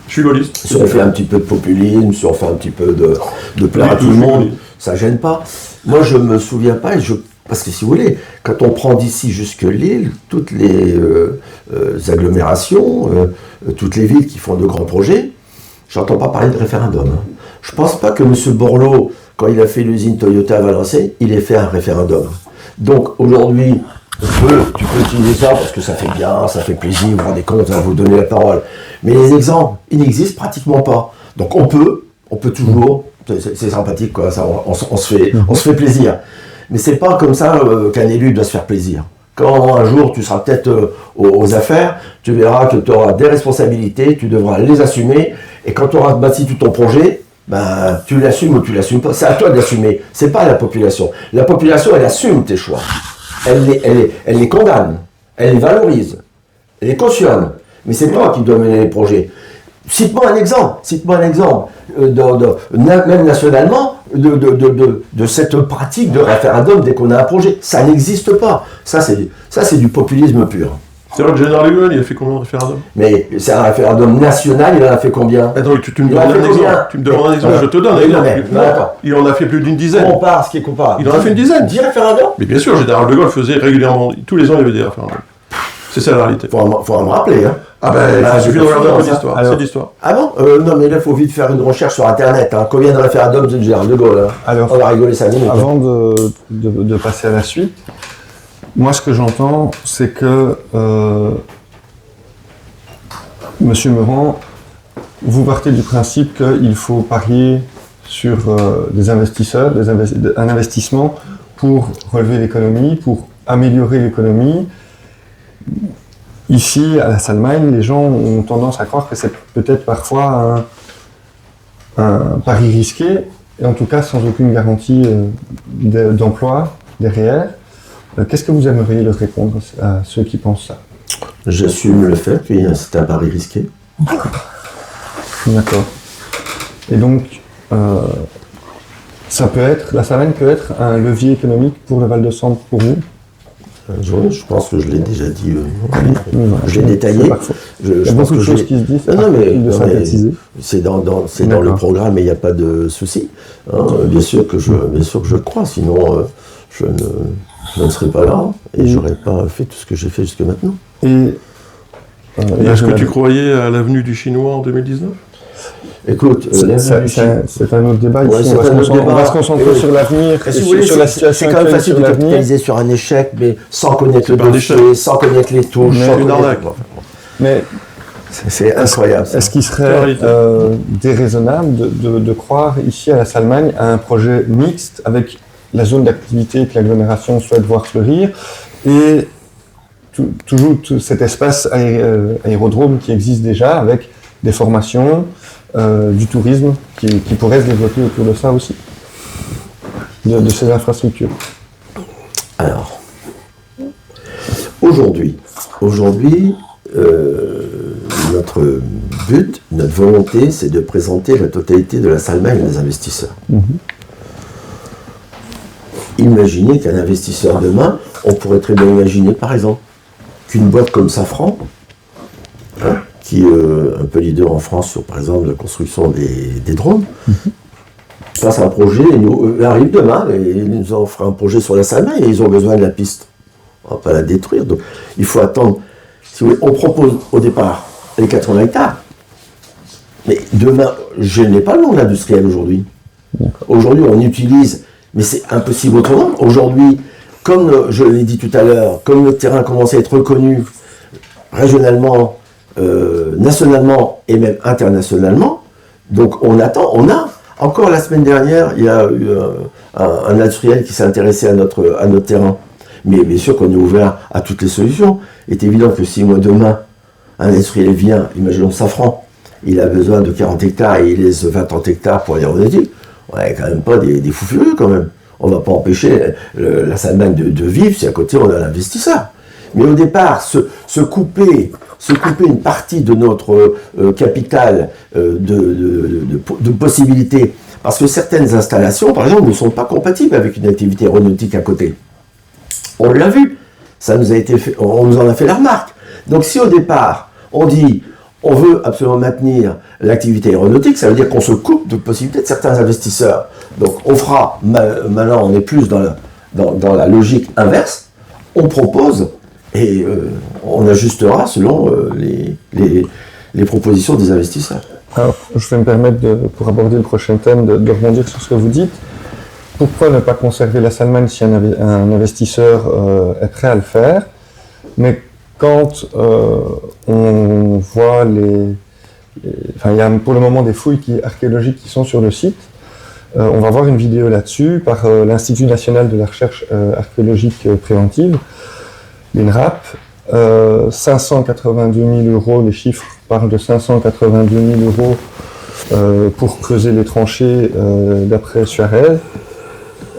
Je suis gaulliste. Si on fait un petit peu de populisme, si on fait un petit peu de plaire à tout le monde, ça ne gêne pas. Moi, je ne me souviens pas, parce que si vous voulez, quand on prend d'ici jusque Lille, toutes les agglomérations, toutes les villes qui font de grands projets, j'entends pas parler de référendum. Je ne pense pas que M. Borloo, quand il a fait l'usine Toyota à Valenciennes, il ait fait un référendum. Donc aujourd'hui, tu peux utiliser ça parce que ça fait bien, ça fait plaisir, vous vous rendez compte, vous donner la parole. Mais les exemples, ils n'existent pratiquement pas. Donc on peut toujours, c'est sympathique quoi, ça, on se fait plaisir. Mais c'est pas comme ça qu'un élu doit se faire plaisir. Quand un jour tu seras peut-être aux affaires, tu verras que tu auras des responsabilités, tu devras les assumer, et quand tu auras bâti tout ton projet, ben, tu l'assumes ou tu l'assumes pas. C'est à toi d'assumer, c'est pas la population. La population, elle assume tes choix. Elle les condamne, elle les valorise, elle les cautionne. Mais c'est toi qui dois mener les projets. Cite-moi un exemple, même nationalement, de cette pratique de référendum dès qu'on a un projet. Ça n'existe pas. Ça, c'est du populisme pur. C'est vrai que Général de Gaulle, il a fait combien de référendums? Mais c'est un référendum national, il en a fait combien? Attends, tu me demandes un exemple. Tu me demandes un exemple, je te donne un exemple. Il en a fait plus d'une dizaine. Compare ce qui est comparable. Il en a fait une dizaine. 10 référendums? Mais bien sûr, Général de Gaulle faisait régulièrement, tous les ans, il y avait des référendums. C'est ça la réalité. Faut me rappeler, hein. Ah ben, il suffit de regarder un peu l'histoire. C'est l'histoire. Ah bon? Non, mais là, il faut vite faire une recherche sur Internet. Hein. Combien de référendums de Général de Gaulle? Hein. Alors, on va rigoler 5 minutes. Avant de passer à la suite, moi, ce que j'entends, c'est que Monsieur Meurant, vous partez du principe qu'il faut parier sur des investisseurs, un investissement pour relever l'économie, pour améliorer l'économie. Ici, à la Salle-Magne, les gens ont tendance à croire que c'est peut-être parfois un pari risqué, et en tout cas sans aucune garantie d'emploi derrière. Qu'est-ce que vous aimeriez leur répondre à ceux qui pensent ça? J'assume le fait que c'est un pari risqué. D'accord. Et donc, la Salle-Magne peut être un levier économique pour le Val-de-Sambre pour vous? Je pense que je l'ai déjà dit, je l'ai détaillé. Il y a beaucoup de choses qui se disent, de synthétiser. C'est dans le programme et il n'y a pas de souci. Hein, bien sûr que je crois, sinon je ne serais pas là et je n'aurais pas fait tout ce que j'ai fait jusque maintenant. Et est-ce que tu croyais à l'avenue du Chinois en 2019 ? Écoute, c'est un autre débat. Ici, on va se concentrer sur l'avenir et sur la situation. C'est quand même facile de capitaliser sur un échec, mais sans connaître le dossier, sans connaître les touches. Mais C'est incroyable. Est-ce qu'il serait déraisonnable de croire ici à la Salmagne à un projet mixte avec la zone d'activité que l'agglomération souhaite voir fleurir et toujours tout cet espace aérodrome qui existe déjà avec des formations, du tourisme qui pourrait se développer autour de ça aussi, de ces infrastructures? Alors, aujourd'hui, notre but, notre volonté, c'est de présenter la totalité de la Salmagne à des investisseurs. Imaginez qu'un investisseur demain, on pourrait très bien imaginer par exemple qu'une boîte comme Safran, qui est un peu leader en France sur par exemple la construction des drones, fasse un projet, arrive demain et ils nous offrent un projet sur la Salmagne et ils ont besoin de la piste. On ne va pas la détruire, donc il faut attendre. Si vous voulez, on propose au départ les 80 hectares. Mais demain, je n'ai pas le nom de l'industriel aujourd'hui. Aujourd'hui, on utilise, mais c'est impossible autrement. Aujourd'hui, comme je l'ai dit tout à l'heure, comme le terrain commence à être reconnu régionalement, nationalement et même internationalement, donc on attend, on a. Encore la semaine dernière, il y a eu un industriel qui s'est intéressé à notre terrain. Mais bien sûr qu'on est ouvert à toutes les solutions. Il est évident que si moi demain, un industriel vient, imaginons Safran, il a besoin de 40 hectares et il laisse 20-30 hectares pour l'aéronautique, on n'est quand même pas des fous furieux quand même. On ne va pas empêcher la Salmagne de vivre si à côté on a l'investisseur. Mais au départ, se couper une partie de notre capital de possibilités, parce que certaines installations, par exemple, ne sont pas compatibles avec une activité aéronautique à côté. On l'a vu, ça nous a été fait, on nous en a fait la remarque. Donc si au départ, on dit on veut absolument maintenir l'activité aéronautique, ça veut dire qu'on se coupe de possibilités de certains investisseurs. Donc on fera, maintenant on est plus dans la logique inverse, on propose et on ajustera selon les propositions des investisseurs. Alors, je vais me permettre, pour aborder le prochain thème, de rebondir sur ce que vous dites. Pourquoi ne pas conserver la Salmagne si un investisseur est prêt à le faire? Mais quand on voit il y a pour le moment des fouilles archéologiques qui sont sur le site, on va voir une vidéo là-dessus par l'Institut national de la recherche archéologique préventive, l'INRAP. 582 000 euros, les chiffres parlent de 582 000 euros pour creuser les tranchées d'après Suarez.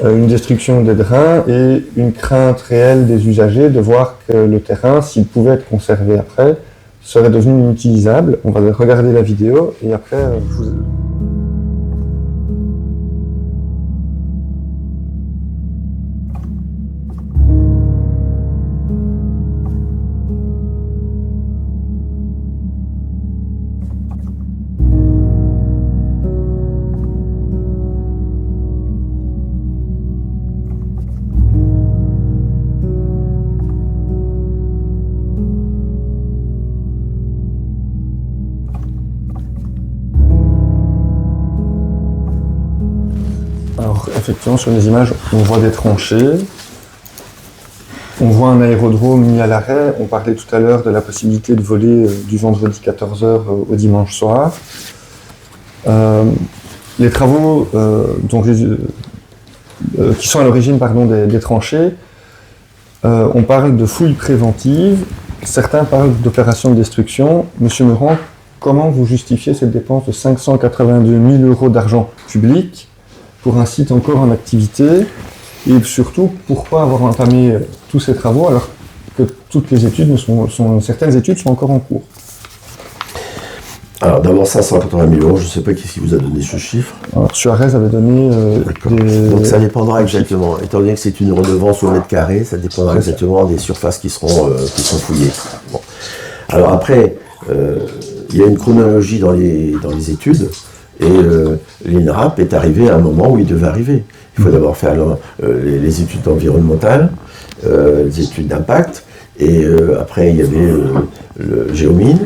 Une destruction des drains et une crainte réelle des usagers de voir que le terrain, s'il pouvait être conservé après, serait devenu inutilisable. On va regarder la vidéo et après je vous... Effectivement, sur les images, on voit des tranchées, on voit un aérodrome mis à l'arrêt. On parlait tout à l'heure de la possibilité de voler du vendredi 14h au dimanche soir. Les travaux qui sont à l'origine des tranchées, on parle de fouilles préventives, certains parlent d'opérations de destruction. Monsieur Meurant, comment vous justifiez cette dépense de 582 000 euros d'argent public pour un site encore en activité, et surtout, pourquoi avoir entamé tous ces travaux alors que toutes les études certaines études sont encore en cours? Alors d'abord 580 000 euros, je ne sais pas qui vous a donné ce chiffre. Alors, Suarez avait donné... Donc ça dépendra exactement, étant donné que c'est une redevance au mètre carré, ça dépendra exactement des surfaces qui seront fouillées. Bon. Alors après, il y a une chronologie dans les études, et l'INRAP est arrivé à un moment où il devait arriver. Il faut d'abord faire les études environnementales, les études d'impact, et après il y avait le géomine,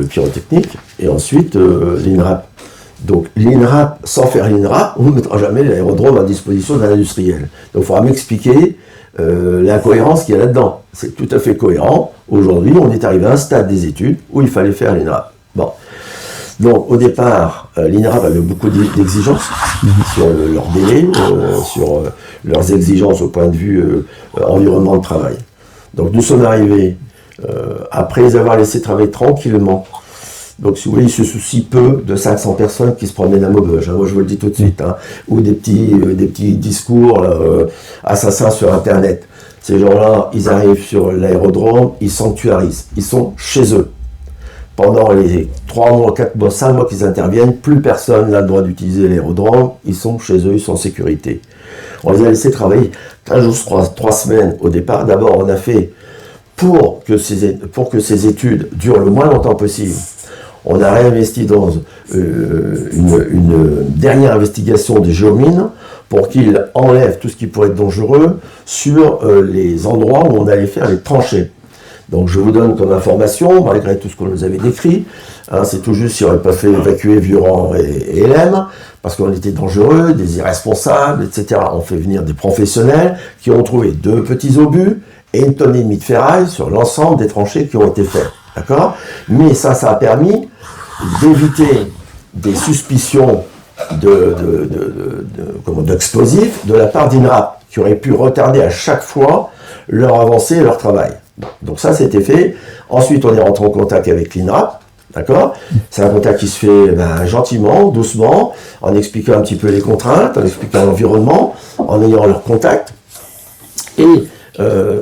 le pyrotechnique, et ensuite l'INRAP. Donc l'INRAP, sans faire l'INRAP, on ne mettra jamais l'aérodrome à disposition d'un industriel. Donc il faudra m'expliquer l'incohérence qu'il y a là-dedans. C'est tout à fait cohérent. Aujourd'hui, on est arrivé à un stade des études où il fallait faire l'INRAP. Bon. Donc, au départ, l'INRAP avait beaucoup d'exigences sur leur délai, sur leurs exigences au point de vue environnement de travail. Donc, nous sommes arrivés, après les avoir laissés travailler tranquillement. Donc, si vous voulez, ils se soucient peu de 500 personnes qui se promènent à Maubeuge, hein, moi je vous le dis tout de suite, hein, ou des petits discours assassins sur Internet. Ces gens-là, ils arrivent sur l'aérodrome, ils sanctuarisent, ils sont chez eux. Pendant les 3 mois, 4 mois, 5 mois qu'ils interviennent, plus personne n'a le droit d'utiliser l'aérodrome, ils sont chez eux, ils sont en sécurité. On les a laissés travailler 15 jours, 3 semaines au départ. D'abord, on a fait, pour que ces études durent le moins longtemps possible, on a réinvesti dans une dernière investigation des géomines pour qu'ils enlèvent tout ce qui pourrait être dangereux sur les endroits où on allait faire les tranchées. Donc je vous donne comme information, malgré tout ce qu'on nous avait décrit, hein, c'est tout juste si on n'aurait pas fait évacuer Vieuran et Hélène, parce qu'on était dangereux, des irresponsables, etc. On fait venir des professionnels qui ont trouvé 2 petits obus et 1,5 tonne de ferraille sur l'ensemble des tranchées qui ont été faites. D'accord ? Mais ça a permis d'éviter des suspicions d'explosifs de la part d'INRAP, qui auraient pu retarder à chaque fois leur avancée et leur travail. Donc ça, c'était fait. Ensuite, on est rentré en contact avec l'INRAP, d'accord ? C'est un contact qui se fait gentiment, doucement, en expliquant un petit peu les contraintes, en expliquant l'environnement, en ayant leur contact. Et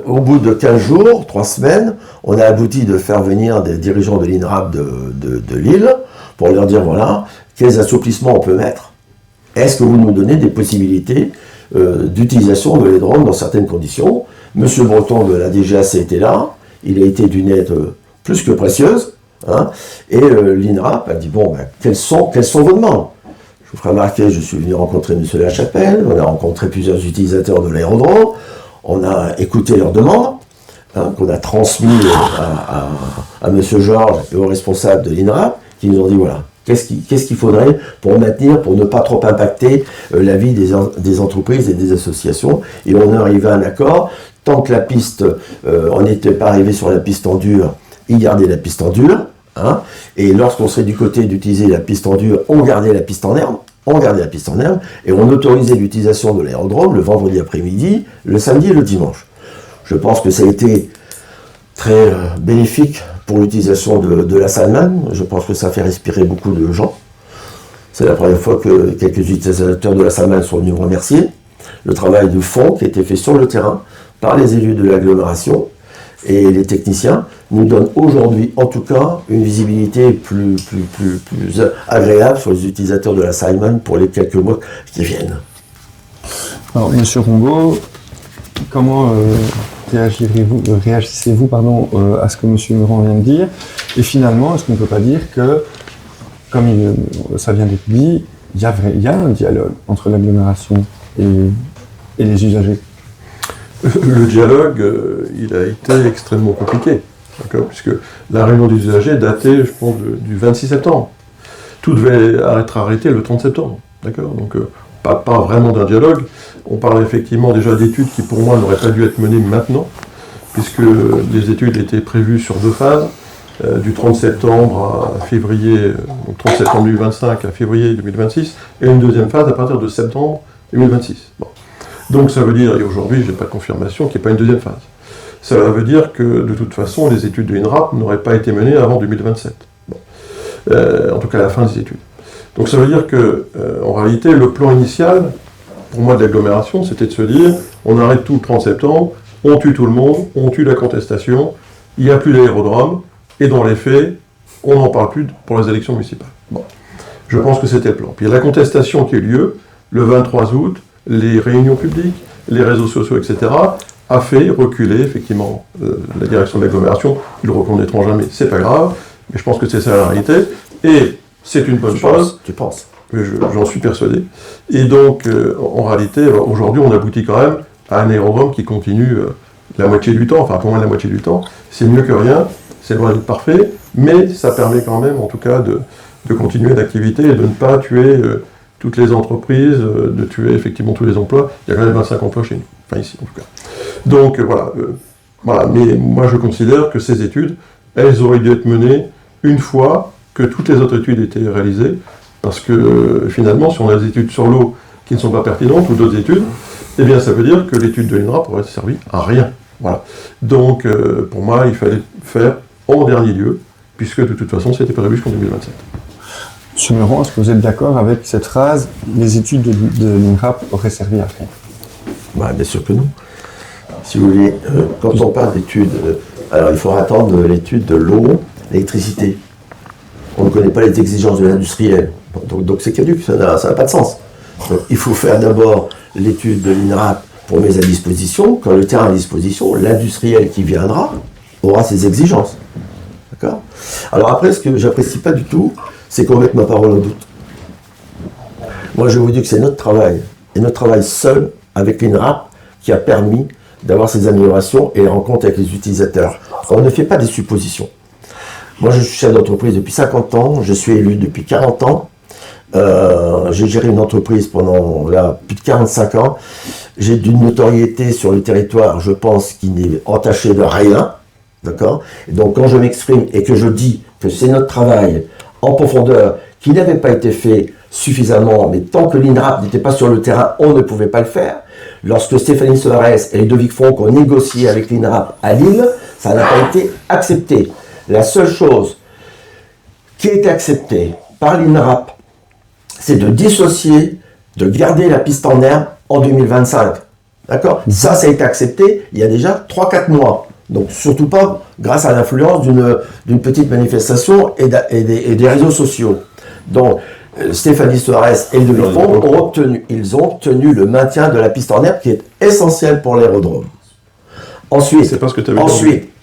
au bout de 15 jours, 3 semaines, on a abouti de faire venir des dirigeants de l'INRAP de Lille pour leur dire, voilà, quels assouplissements on peut mettre. Est-ce que vous nous donnez des possibilités d'utilisation de l'aérodrome dans certaines conditions ? Monsieur Breton de la DGAC était là, il a été d'une aide plus que précieuse, hein, et l'INRAP a dit, bon, quelles sont vos demandes ? Je vous ferai remarquer, je suis venu rencontrer monsieur Lachapelle, on a rencontré plusieurs utilisateurs de l'aérodrome, on a écouté leurs demandes, hein, qu'on a transmis à monsieur Georges et aux responsables de l'INRAP, qui nous ont dit, voilà, qu'est-ce qu'il faudrait pour maintenir, pour ne pas trop impacter la vie des entreprises et des associations. Et on est arrivé à un accord. Tant que la piste, on n'était pas arrivé sur la piste en dur, ils gardaient la piste en dur. Hein, et lorsqu'on serait du côté d'utiliser la piste en dur, on gardait la piste en herbe. Et on autorisait l'utilisation de l'aérodrome le vendredi après-midi, le samedi et le dimanche. Je pense que ça a été très bénéfique pour l'utilisation de la Salman. Je pense que ça fait respirer beaucoup de gens. C'est la première fois que quelques utilisateurs de la Salman sont venus me remercier. Le travail de fond qui a été fait sur le terrain par les élus de l'agglomération et les techniciens nous donne aujourd'hui, en tout cas, une visibilité plus agréable sur les utilisateurs de la Salman pour les quelques mois qui viennent. Alors, Monsieur Rongo, comment réagissez-vous à ce que M. Meurant vient de dire? Et finalement, est-ce qu'on ne peut pas dire que, comme ça vient d'être dit, il y a un dialogue entre l'agglomération et les usagers? Le dialogue, il a été extrêmement compliqué, puisque la réunion des usagers datait, je pense, du 26 septembre. Tout devait être arrêté le 30 septembre, d'accord? Donc, pas vraiment d'un dialogue. On parle effectivement déjà d'études qui, pour moi, n'auraient pas dû être menées maintenant, puisque les études étaient prévues sur 2 phases, du 30 septembre à février, donc 30 septembre 2025 à février 2026, et une deuxième phase à partir de septembre 2026. Bon. Donc ça veut dire, et aujourd'hui je n'ai pas de confirmation, qu'il n'y ait pas une deuxième phase. Ça veut dire que de toute façon les études de l'INRAP n'auraient pas été menées avant 2027. Bon. En tout cas à la fin des études. Donc ça veut dire que, en réalité, le plan initial, pour moi de l'agglomération, c'était de se dire, on arrête tout le 30 septembre, on tue tout le monde, on tue la contestation, il n'y a plus d'aérodrome, et dans les faits, on n'en parle plus pour les élections municipales. Bon. Je pense que c'était le plan. Puis la contestation qui a eu lieu, le 23 août, les réunions publiques, les réseaux sociaux, etc., a fait reculer effectivement la direction de l'agglomération. Ils le reconnaîtront jamais, c'est pas grave, mais je pense que c'est ça la réalité, et c'est une bonne chose. Tu penses? J'en suis persuadé. Et donc, en réalité, aujourd'hui, on aboutit quand même à un aérodrome qui continue la moitié du temps, enfin pour moins la moitié du temps. C'est mieux que rien, c'est loin d'être parfait, mais ça permet quand même, en tout cas, de continuer l'activité et de ne pas tuer toutes les entreprises, de tuer effectivement tous les emplois. Il y a quand même 25 emplois chez nous, enfin ici en tout cas. Donc voilà, mais moi je considère que ces études, elles auraient dû être menées une fois que toutes les autres études étaient réalisées, parce que finalement, si on a des études sur l'eau qui ne sont pas pertinentes, ou d'autres études, eh bien ça veut dire que l'étude de l'INRAP aurait servi à rien. Voilà. Donc pour moi, il fallait faire en dernier lieu, puisque de toute façon, c'était prévu jusqu'en 2027. Monsieur Meurant, est-ce que vous êtes d'accord avec cette phrase « Les études de l'INRAP auraient servi à rien » ? Bah, bien sûr que non. Si vous voulez, quand on parle d'études, alors il faut attendre l'étude de l'eau, l'électricité. On ne connaît pas les exigences de l'industriel. Donc c'est caduc, ça n'a pas de sens. Donc, il faut faire d'abord l'étude de l'INRAP pour mettre à disposition. Quand le terrain est à disposition, l'industriel qui viendra aura ses exigences. D'accord ? Alors après, ce que j'apprécie pas du tout, c'est qu'on mette ma parole en doute. Moi, je vous dis que c'est notre travail, et notre travail seul avec l'INRAP, qui a permis d'avoir ces améliorations et les rencontres avec les utilisateurs. On ne fait pas des suppositions. Moi, je suis chef d'entreprise depuis 50 ans, je suis élu depuis 40 ans. J'ai géré une entreprise pendant plus de 45 ans. J'ai d'une notoriété sur le territoire, je pense, qui n'est entachée de rien. D'accord ? Et donc, quand je m'exprime et que je dis que c'est notre travail en profondeur, qui n'avait pas été fait suffisamment, mais tant que l'INRAP n'était pas sur le terrain, on ne pouvait pas le faire. Lorsque Stéphanie Soares et Ludovic Fonck ont négocié avec l'INRAP à Lille, ça n'a pas été accepté. La seule chose qui a été acceptée par l'INRAP, c'est de dissocier, de garder la piste en herbe en 2025. D'accord ? Ça a été accepté il y a déjà 3-4 mois. Donc surtout pas grâce à l'influence d'une petite manifestation et des réseaux sociaux. Donc Stéphanie Soares et Ludovic Fonck ont obtenu le maintien de la piste en herbe qui est essentiel pour l'aérodrome. Ensuite,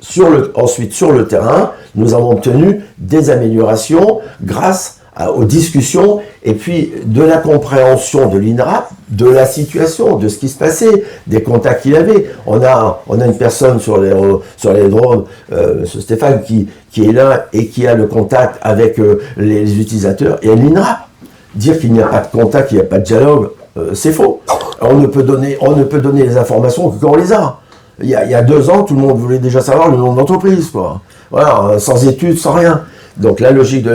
sur le terrain, nous avons obtenu des améliorations grâce aux discussions et puis de la compréhension de l'INRAP, de la situation, de ce qui se passait, des contacts qu'il avait. On a une personne sur les drones, Stéphane, qui est là et qui a le contact avec les utilisateurs et l'INRAP. Dire qu'il n'y a pas de contact, qu'il n'y a pas de dialogue, c'est faux. On ne peut donner les informations que quand on les a. Il y a 2 ans, tout le monde voulait déjà savoir le nom de l'entreprise, quoi. Voilà, sans études, sans rien. Donc la logique de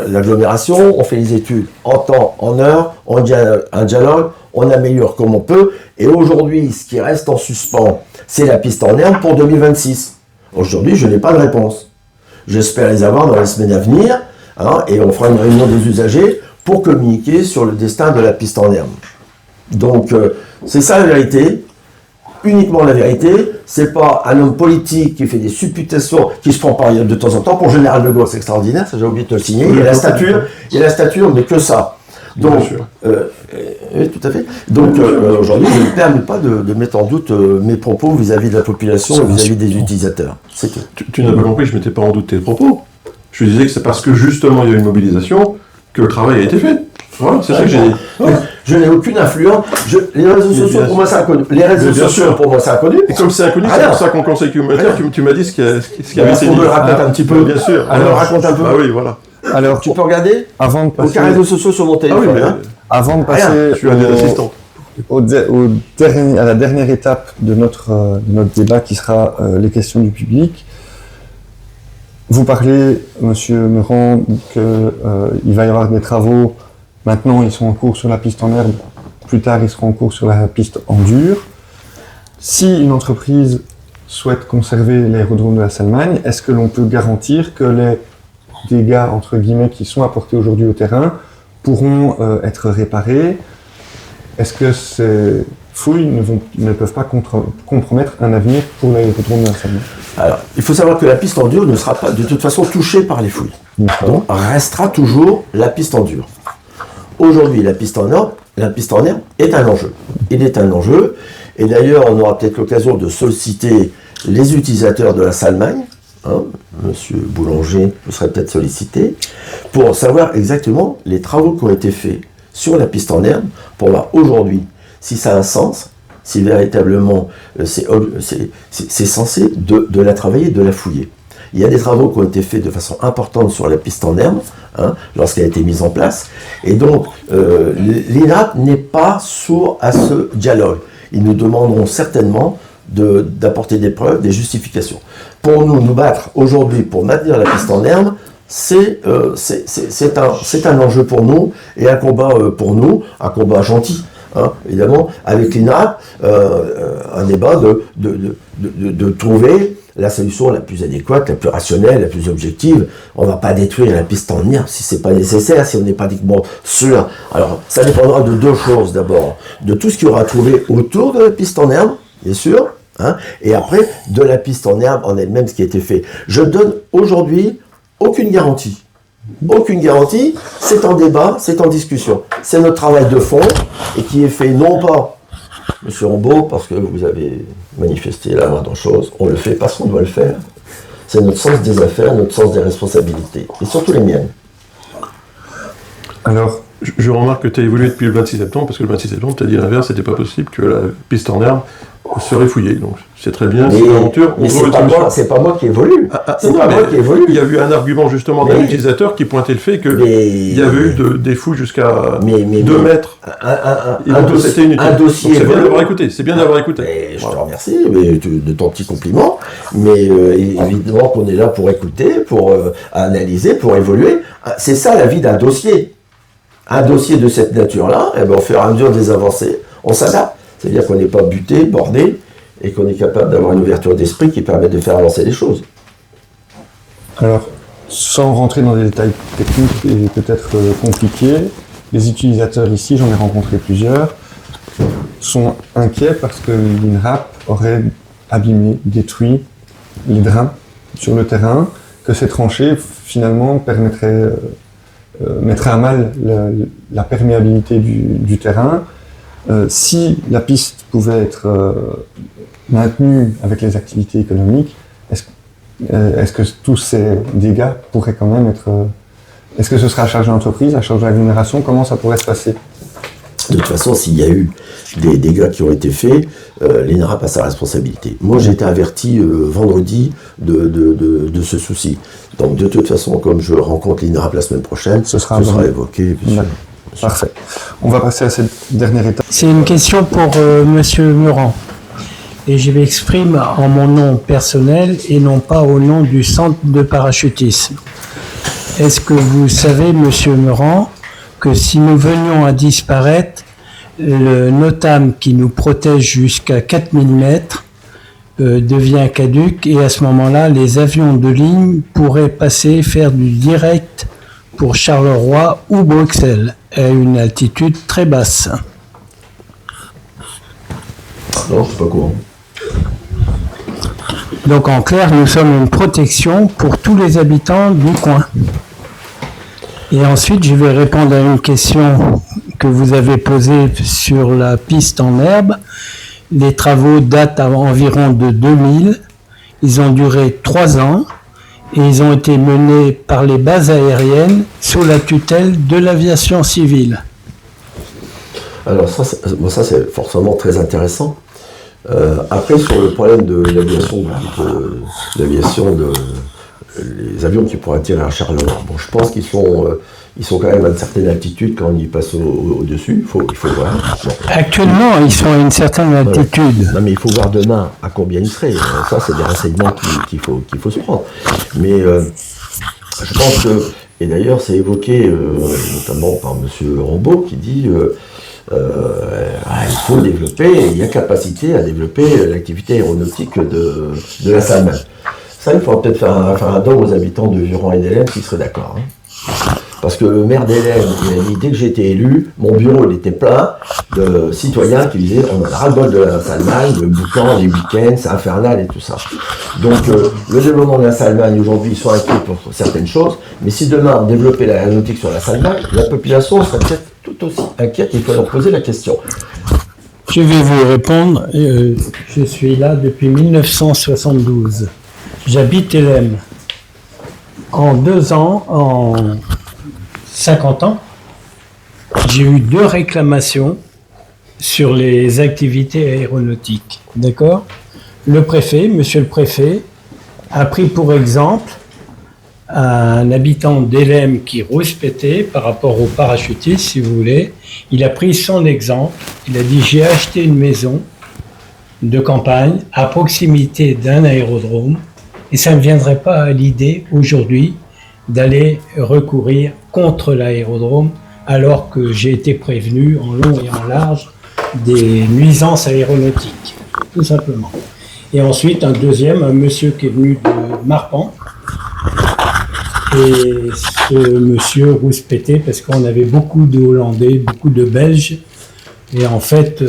l'agglomération, on fait les études en temps, en heure, on dit un dialogue, on améliore comme on peut. Et aujourd'hui, ce qui reste en suspens, c'est la piste en herbe pour 2026. Aujourd'hui, je n'ai pas de réponse. J'espère les avoir dans les semaines à venir, et on fera une réunion des usagers pour communiquer sur le destin de la piste en herbe. Donc c'est ça la vérité. Uniquement la vérité, c'est pas un homme politique qui fait des supputations, qui se prend par de temps en temps. Pour Général de Gaulle, c'est extraordinaire, ça j'ai oublié de te le signer. Il y a la stature, mais que ça. Donc, oui, tout à fait. Donc aujourd'hui, je ne permets pas de mettre en doute mes propos vis-à-vis de la population et vis-à-vis des utilisateurs. C'est tout. Tu n'as pas compris, je ne mettais pas en doute tes propos. Je disais que c'est parce que justement il y a eu une mobilisation que le travail a été fait. Voilà, c'est ça que j'ai dit. Je n'ai aucune influence. Les réseaux sociaux, pour moi, c'est inconnu. Les réseaux sociaux, pour moi, c'est inconnu. Et comme c'est inconnu, c'est pour ça qu'en conseil communautaire, tu m'as dit ce qui avait été dit. On me le raconte un petit peu. Bien sûr. Alors, raconte un peu. Ah oui, voilà. Alors, tu peux regarder aucun réseau social sur mon téléphone. Avant de passer à la dernière étape de notre débat, qui sera les questions du public, vous parlez, Monsieur Meurant, qu'il va y avoir des travaux. Maintenant, ils sont en cours sur la piste en herbe. Plus tard, ils seront en cours sur la piste en dur. Si une entreprise souhaite conserver l'aérodrome de la Salmagne, est-ce que l'on peut garantir que les dégâts, entre guillemets, qui sont apportés aujourd'hui au terrain pourront être réparés? Est-ce que ces fouilles ne peuvent pas compromettre un avenir pour l'aérodrome de la Salmagne? Alors, il faut savoir que la piste en dur ne sera pas de toute façon touchée par les fouilles. Donc, restera toujours la piste en dur. Aujourd'hui, la piste en herbe est un enjeu. Il est un enjeu, et d'ailleurs, on aura peut-être l'occasion de solliciter les utilisateurs de la Salmagne. Monsieur Boulanger vous serait peut-être sollicité, pour savoir exactement les travaux qui ont été faits sur la piste en herbe, pour voir aujourd'hui si ça a un sens, si véritablement c'est censé de la travailler, de la fouiller. Il y a des travaux qui ont été faits de façon importante sur la piste en herbe, lorsqu'elle a été mise en place, et donc l'INRAP n'est pas sourd à ce dialogue. Ils nous demanderont certainement d'apporter des preuves, des justifications. Pour nous battre aujourd'hui pour maintenir la piste en herbe, c'est un enjeu pour nous et un combat pour nous, un combat gentil, hein, évidemment, avec l'INRAP, un débat de trouver la solution la plus adéquate, la plus rationnelle, la plus objective. On ne va pas détruire la piste en herbe si ce n'est pas nécessaire, si on n'est pratiquement sûr. Alors, ça dépendra de deux choses d'abord. De tout ce qu'il y aura à trouver autour de la piste en herbe, bien sûr, hein, et après, de la piste en herbe en elle-même, ce qui a été fait. Je donne aujourd'hui aucune garantie. Aucune garantie, c'est en débat, c'est en discussion. C'est notre travail de fond, et qui est fait non pas, Monsieur Rambaud, parce que vous avez manifesté la moindre chose, on le fait parce qu'on doit le faire. C'est notre sens des affaires, notre sens des responsabilités, et surtout les miennes. Alors, je remarque que tu as évolué depuis le 26 septembre, parce que le 26 septembre, tu as dit l'inverse, c'était pas possible, que la piste en herbe serait fouillée. Donc, c'est très bien, c'est une aventure. Mais c'est pas moi qui évolue. Moi qui évolue. Il y a eu un argument justement d'un utilisateur qui pointait le fait qu'il y avait eu des fouilles jusqu'à 2 mètres. Un dossier. C'est bien d'avoir écouté. C'est bien d'avoir écouté. Je te remercie de ton petit compliment. Mais évidemment qu'on est là pour écouter, pour analyser, pour évoluer. C'est ça la vie d'un dossier. Un dossier de cette nature-là, au fur et à mesure des avancées, on s'adapte. C'est-à-dire qu'on n'est pas buté, bordé, et qu'on est capable d'avoir une ouverture d'esprit qui permet de faire avancer les choses. Alors, sans rentrer dans des détails techniques et peut-être compliqués, les utilisateurs ici, j'en ai rencontré plusieurs, sont inquiets parce que l'INRAP aurait abîmé, détruit les drains sur le terrain, que ces tranchées, finalement, mettraient à mal la perméabilité du terrain. Si la piste pouvait être maintenue avec les activités économiques, est-ce que tous ces dégâts pourraient quand même être... Est-ce que ce sera à charge de l'entreprise, à charge de l'agglomération? Comment ça pourrait se passer? De toute façon, s'il y a eu des dégâts qui ont été faits, l'INRAP a sa responsabilité. Moi, j'ai été averti vendredi de ce souci. Donc, de toute façon, comme je rencontre l'INRAP la semaine prochaine, ce sera évoqué. Parfait. On va passer à cette dernière étape. C'est une question pour Monsieur Meurant. Et je m'exprime en mon nom personnel et non pas au nom du centre de parachutisme. Est-ce que vous savez, Monsieur Meurant, que si nous venions à disparaître, le NOTAM qui nous protège jusqu'à 4000 mètres devient caduc et à ce moment-là, les avions de ligne pourraient passer faire du direct pour Charleroi ou Bruxelles à une altitude très basse. Non, je suis pas courant. Donc en clair, nous sommes une protection pour tous les habitants du coin. Et ensuite, je vais répondre à une question que vous avez posée sur la piste en herbe. Les travaux datent environ de 2000. Ils ont duré 3 ans et ils ont été menés par les bases aériennes sous la tutelle de l'aviation civile. Alors ça c'est forcément très intéressant. Après, sur le problème de l'aviation, les avions qui pourraient atterrir à Charleroi, bon, je pense qu'ils sont quand même à une certaine altitude quand ils passent au-dessus, il faut voir. Bon. Actuellement, ils sont à une certaine altitude. Voilà. Non, mais il faut voir demain à combien ils seraient. Ça, c'est des renseignements qu'il faut se prendre. Mais je pense que, et d'ailleurs, c'est évoqué notamment par M. Rambaud qui dit il faut développer, il y a capacité à développer l'activité aéronautique de la Salmagne. Ça, il faudra peut-être faire un référendum aux habitants de Vuran et d'Hélène qui seraient d'accord. Hein. Parce que le maire d'Hélène, il a dit, dès que j'ai été élu, mon bureau il était plein de citoyens qui disaient on a le ras-le-bol de la Salmagne, le boucan, les week-ends, c'est infernal et tout ça. Donc le développement de la Salmagne aujourd'hui, ils sont inquiets pour certaines choses, mais si demain on développait l'aéronautique sur la Salmagne, la population serait peut-être tout aussi inquiète, il faut leur poser la question. Je vais vous répondre, je suis là depuis 1972. J'habite Hélène. En 2 ans, en 50 ans, j'ai eu 2 réclamations sur les activités aéronautiques. D'accord ? Le préfet, monsieur le préfet, a pris pour exemple un habitant d'Hélène qui rouspétait par rapport aux parachutistes, si vous voulez. Il a pris son exemple. Il a dit « J'ai acheté une maison de campagne à proximité d'un aérodrome et ça ne me viendrait pas à l'idée aujourd'hui d'aller recourir contre l'aérodrome alors que j'ai été prévenu en long et en large des nuisances aéronautiques, tout simplement. Et ensuite, un monsieur qui est venu de Marpan. Et ce monsieur rouspétait parce qu'on avait beaucoup de Hollandais, beaucoup de Belges. Et en fait,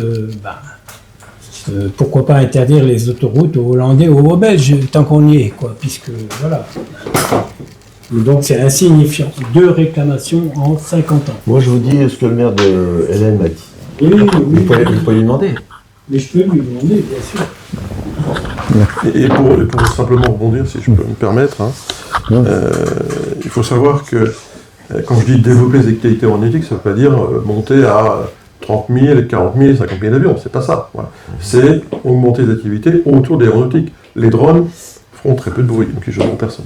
pourquoi pas interdire les autoroutes aux Hollandais ou aux Belges tant qu'on y est, quoi, puisque voilà. Donc c'est insignifiant. 2 réclamations en 50 ans. Moi je vous dis ce que le maire de Hélène m'a dit. Oui, vous pouvez lui demander. Mais je peux lui demander, bien sûr. Et pour simplement rebondir, si je peux me permettre, il faut savoir que quand je dis développer les activités aéronautiques, ça ne veut pas dire monter à 30 000, 40 000, 50 000 avions, c'est pas ça. Voilà. C'est augmenter les activités autour de l'aéronautique. Les drones feront très peu de bruit, donc ils ne gêneront personne.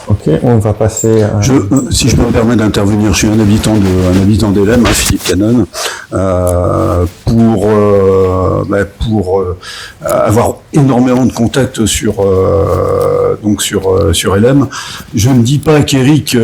Ok, on va passer à... si je me permets d'intervenir, je suis un habitant d'Hélène, Philippe Canon, pour avoir énormément de contacts sur Hélène. Je ne dis pas qu'Éric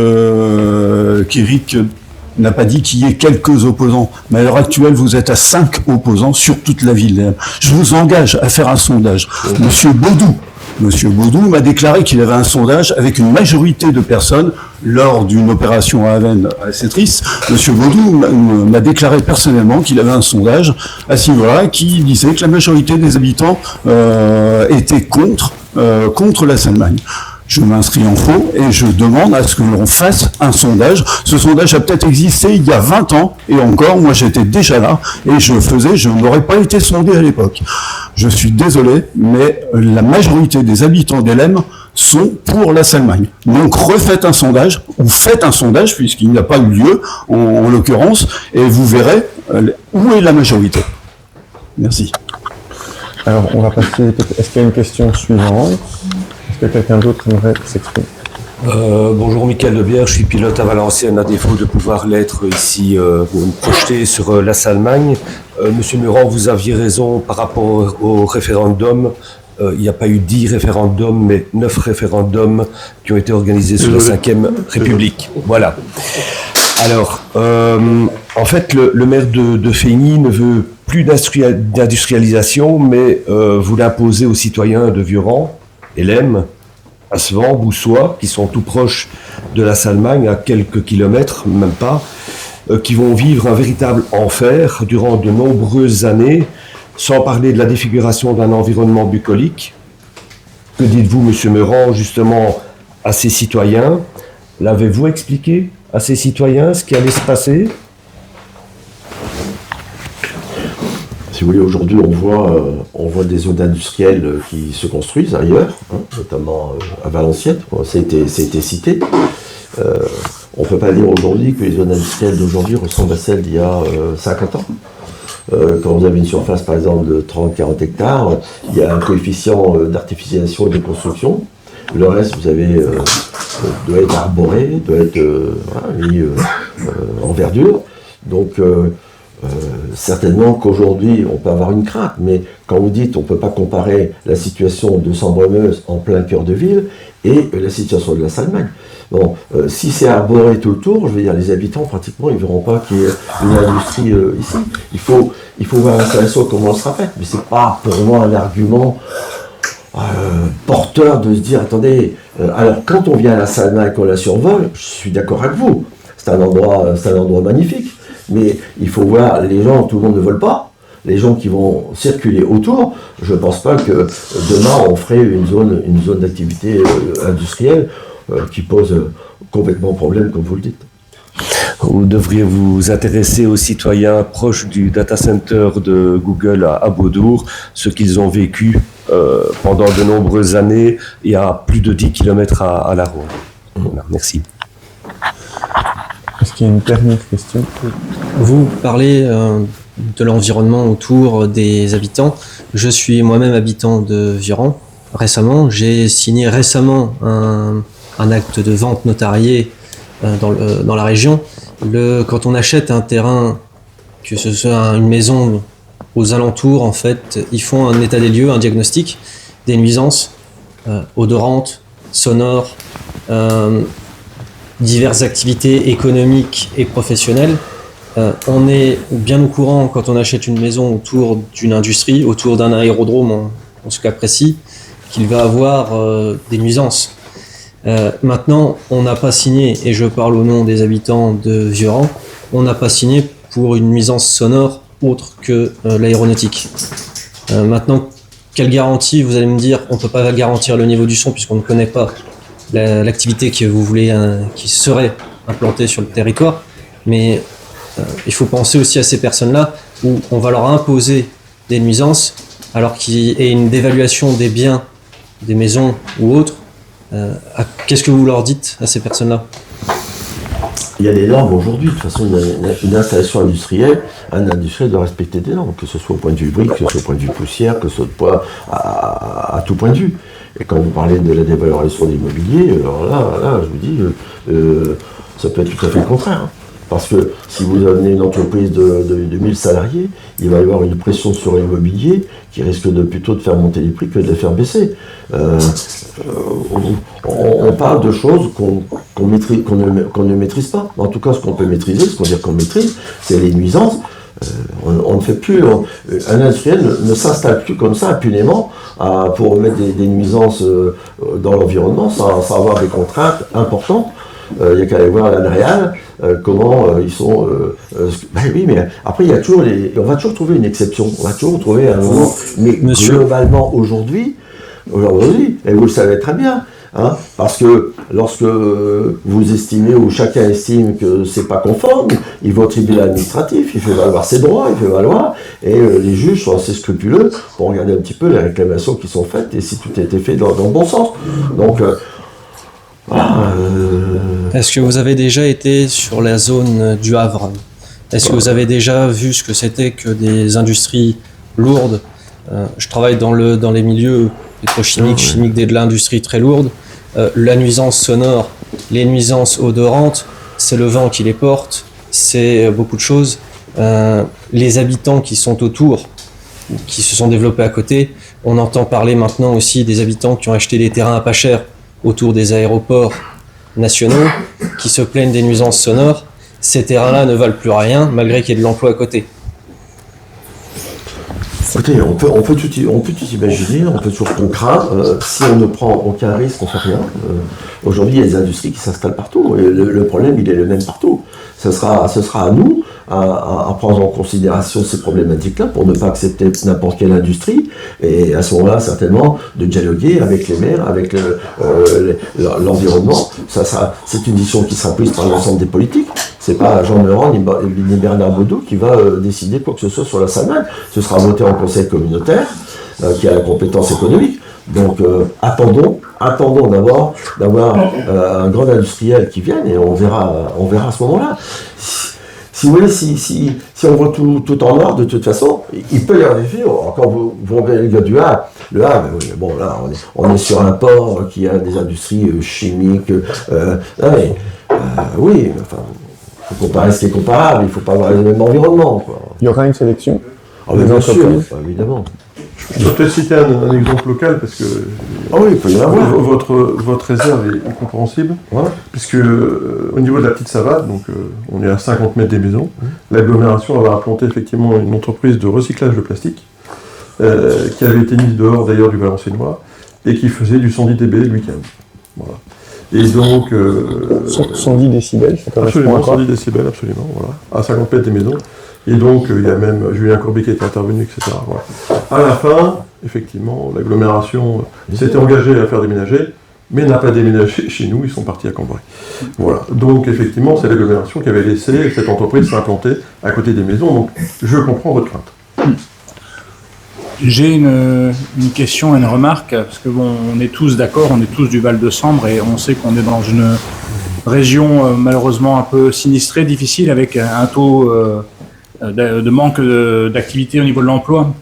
n'a pas dit qu'il y ait quelques opposants, mais à l'heure actuelle, vous êtes à 5 opposants sur toute la ville d'Hélène. Je vous engage à faire un sondage. Monsieur Baudou m'a déclaré qu'il avait un sondage avec une majorité de personnes lors d'une opération à Avennes assez triste. Monsieur Baudou m'a déclaré personnellement qu'il avait un sondage à ce niveau-là qui disait que la majorité des habitants étaient contre la Salmagne. Je m'inscris en faux et je demande à ce que l'on fasse un sondage. Ce sondage a peut-être existé il y a 20 ans et encore, moi j'étais déjà là et je n'aurais pas été sondé à l'époque. Je suis désolé, mais la majorité des habitants d'Hélène sont pour la Salmagne. Donc refaites un sondage, ou faites un sondage puisqu'il n'a pas eu lieu en l'occurrence et vous verrez où est la majorité. Merci. Alors on va passer, est-ce qu'il y a une question suivante ? Est-ce que quelqu'un d'autre aimerait s'exprimer ? Bonjour, Michael Lebière, je suis pilote à Valenciennes, à défaut de pouvoir l'être ici, pour me projeter sur la Salmagne. Monsieur Meurant, vous aviez raison par rapport au référendum. Il n'y a pas eu 10 référendums, mais 9 référendums qui ont été organisés sous la Ve République. Voilà. Alors, en fait, le maire de Feigny ne veut plus d'industrialisation, mais voulait imposer aux citoyens de Vieuxrand, Hélène, Assevant, Boussois, qui sont tout proches de la Salmagne, à quelques kilomètres, même pas, qui vont vivre un véritable enfer durant de nombreuses années, sans parler de la défiguration d'un environnement bucolique. Que dites-vous, Monsieur Meurant, justement, à ces citoyens? L'avez-vous expliqué à ces citoyens ce qui allait se passer? Si vous voulez, aujourd'hui, on voit des zones industrielles qui se construisent ailleurs, notamment à Valenciennes, ça a été cité. On ne peut pas dire aujourd'hui que les zones industrielles d'aujourd'hui ressemblent à celles d'il y a 50 ans. Quand vous avez une surface, par exemple, de 30-40 hectares, il y a un coefficient d'artificialisation et de construction. Le reste, vous avez, doit être arboré, doit être mis en verdure. Donc, certainement qu'aujourd'hui, on peut avoir une crainte, mais quand vous dites on ne peut pas comparer la situation de Sambre-Meuse en plein cœur de ville et la situation de la Salmagne. Bon, si c'est arboré tout autour, je veux dire, les habitants, pratiquement, ils ne verront pas qu'il y ait une industrie ici. Il faut voir l'installation comment elle sera faite, mais ce n'est pas pour moi un argument porteur de se dire, attendez, alors quand on vient à la Salmagne, qu'on la survole, je suis d'accord avec vous, c'est un endroit magnifique. Mais il faut voir les gens, tout le monde ne vole pas, les gens qui vont circuler autour. Je ne pense pas que demain on ferait une zone d'activité industrielle qui pose complètement problème, comme vous le dites. Vous devriez vous intéresser aux citoyens proches du data center de Google à Beaudour, ce qu'ils ont vécu pendant de nombreuses années et à plus de 10 km à la ronde. Voilà, merci. Est-ce qu'il y a une dernière question? Vous parlez de l'environnement autour des habitants. Je suis moi-même habitant de Vieuxrand. Récemment, j'ai signé un acte de vente notarié dans la région. Quand on achète un terrain, que ce soit une maison aux alentours, en fait, ils font un état des lieux, un diagnostic des nuisances odorantes, sonores, diverses activités économiques et professionnelles. On est bien au courant quand on achète une maison autour d'une industrie, autour d'un aérodrome en ce cas précis, qu'il va avoir des nuisances. Maintenant, on n'a pas signé, et je parle au nom des habitants de Vieuran, on n'a pas signé pour une nuisance sonore autre que l'aéronautique. Maintenant, quelle garantie, vous allez me dire, on ne peut pas garantir le niveau du son puisqu'on ne connaît pas l'activité que vous voulez, qui serait implantée sur le territoire, mais il faut penser aussi à ces personnes-là où on va leur imposer des nuisances alors qu'il y ait une dévaluation des biens, des maisons ou autres. Qu'est-ce que vous leur dites à ces personnes-là? Il y a des normes aujourd'hui. De toute façon, une installation industrielle, un industriel doit respecter des normes, que ce soit au point de vue brique, que ce soit au point de vue poussière, que ce soit à tout point de vue. Et quand vous parlez de la dévalorisation de l'immobilier, alors là, je vous dis, ça peut être tout à fait le contraire. Hein. Parce que si vous amenez une entreprise de 1000 salariés, il va y avoir une pression sur l'immobilier qui risque plutôt de faire monter les prix que de les faire baisser. On parle de choses qu'on ne maîtrise pas. En tout cas, ce qu'on peut maîtriser, ce qu'on dit qu'on maîtrise, c'est les nuisances. On ne fait plus. Un industriel ne s'installe plus comme ça impunément pour mettre des nuisances dans l'environnement sans avoir des contraintes importantes. Il n'y a qu'à aller voir l'Adréal, comment ils sont. Oui, mais après, il y a toujours on va toujours trouver une exception. On va toujours trouver un moment. Mais globalement, aujourd'hui, et vous le savez très bien, hein, parce que lorsque vous estimez ou chacun estime que c'est pas conforme, il va au tribunal administratif, il fait valoir ses droits, il fait valoir, et les juges sont assez scrupuleux pour regarder un petit peu les réclamations qui sont faites et si tout a été fait dans le bon sens. Donc, voilà. Est-ce que vous avez déjà été sur la zone du Havre? Est-ce que vous avez déjà vu ce que c'était que des industries lourdes? Je travaille dans les milieux pétrochimiques, chimiques, de l'industrie très lourde. La nuisance sonore, les nuisances odorantes, c'est le vent qui les porte, c'est beaucoup de choses. Les habitants qui sont autour, qui se sont développés à côté, on entend parler maintenant aussi des habitants qui ont acheté des terrains à pas cher autour des aéroports nationaux, qui se plaignent des nuisances sonores. Ces terrains-là ne valent plus rien, malgré qu'il y ait de l'emploi à côté. Écoutez, on peut tout imaginer, on peut toujours craindre. Si on ne prend aucun risque, on ne fait rien. Aujourd'hui, il y a des industries qui s'installent partout. Et le problème, il est le même partout. Ce sera à nous à prendre en considération ces problématiques-là pour ne pas accepter n'importe quelle industrie. Et à ce moment-là, certainement, de dialoguer avec les maires, avec l'environnement. C'est une décision qui sera prise par l'ensemble des politiques. C'est pas Jean Meurant ni Bernard Baudou qui va décider quoi que ce soit sur la Salmagne. Ce sera voté en conseil communautaire, qui a la compétence économique. Donc attendons d'avoir un grand industriel qui vienne et on verra à ce moment-là. Si vous voulez, si on voit tout en noir, de toute façon, il peut y avoir des filles. Quand vous regardez le gars du Havre, le Havre, bon là, on est sur un port qui a des industries chimiques. Oui, enfin, il faut comparer ce qui est comparable, il ne faut pas avoir le même environnement, quoi. Il y aura une sélection. Bien sûr, évidemment. Je vais peut-être citer un exemple local parce que oui, il peut y en avoir. Votre réserve est incompréhensible, puisque au niveau de la petite Savate, donc on est à 50 mètres des maisons, l'agglomération va implanter effectivement une entreprise de recyclage de plastique qui avait été mise dehors d'ailleurs du Valenciennois et qui faisait du 110 dB le week-end. Voilà. Et donc 110 décibels, ça correspond absolument, à quoi? 110 décibels, absolument, voilà, à 50 mètres des maisons. Et donc, il y a même Julien Courbet qui est intervenu, etc. Voilà. À la fin, effectivement, l'agglomération s'était engagée à faire déménager, mais n'a pas déménagé chez nous, ils sont partis à Cambrai. Voilà. Donc, effectivement, c'est l'agglomération qui avait laissé cette entreprise s'implanter à côté des maisons. Donc, je comprends votre crainte. J'ai une question, une remarque, parce que bon, on est tous d'accord, on est tous du Val-de-Sambre et on sait qu'on est dans une région malheureusement un peu sinistrée, difficile, avec un taux de manque d'activité au niveau de l'emploi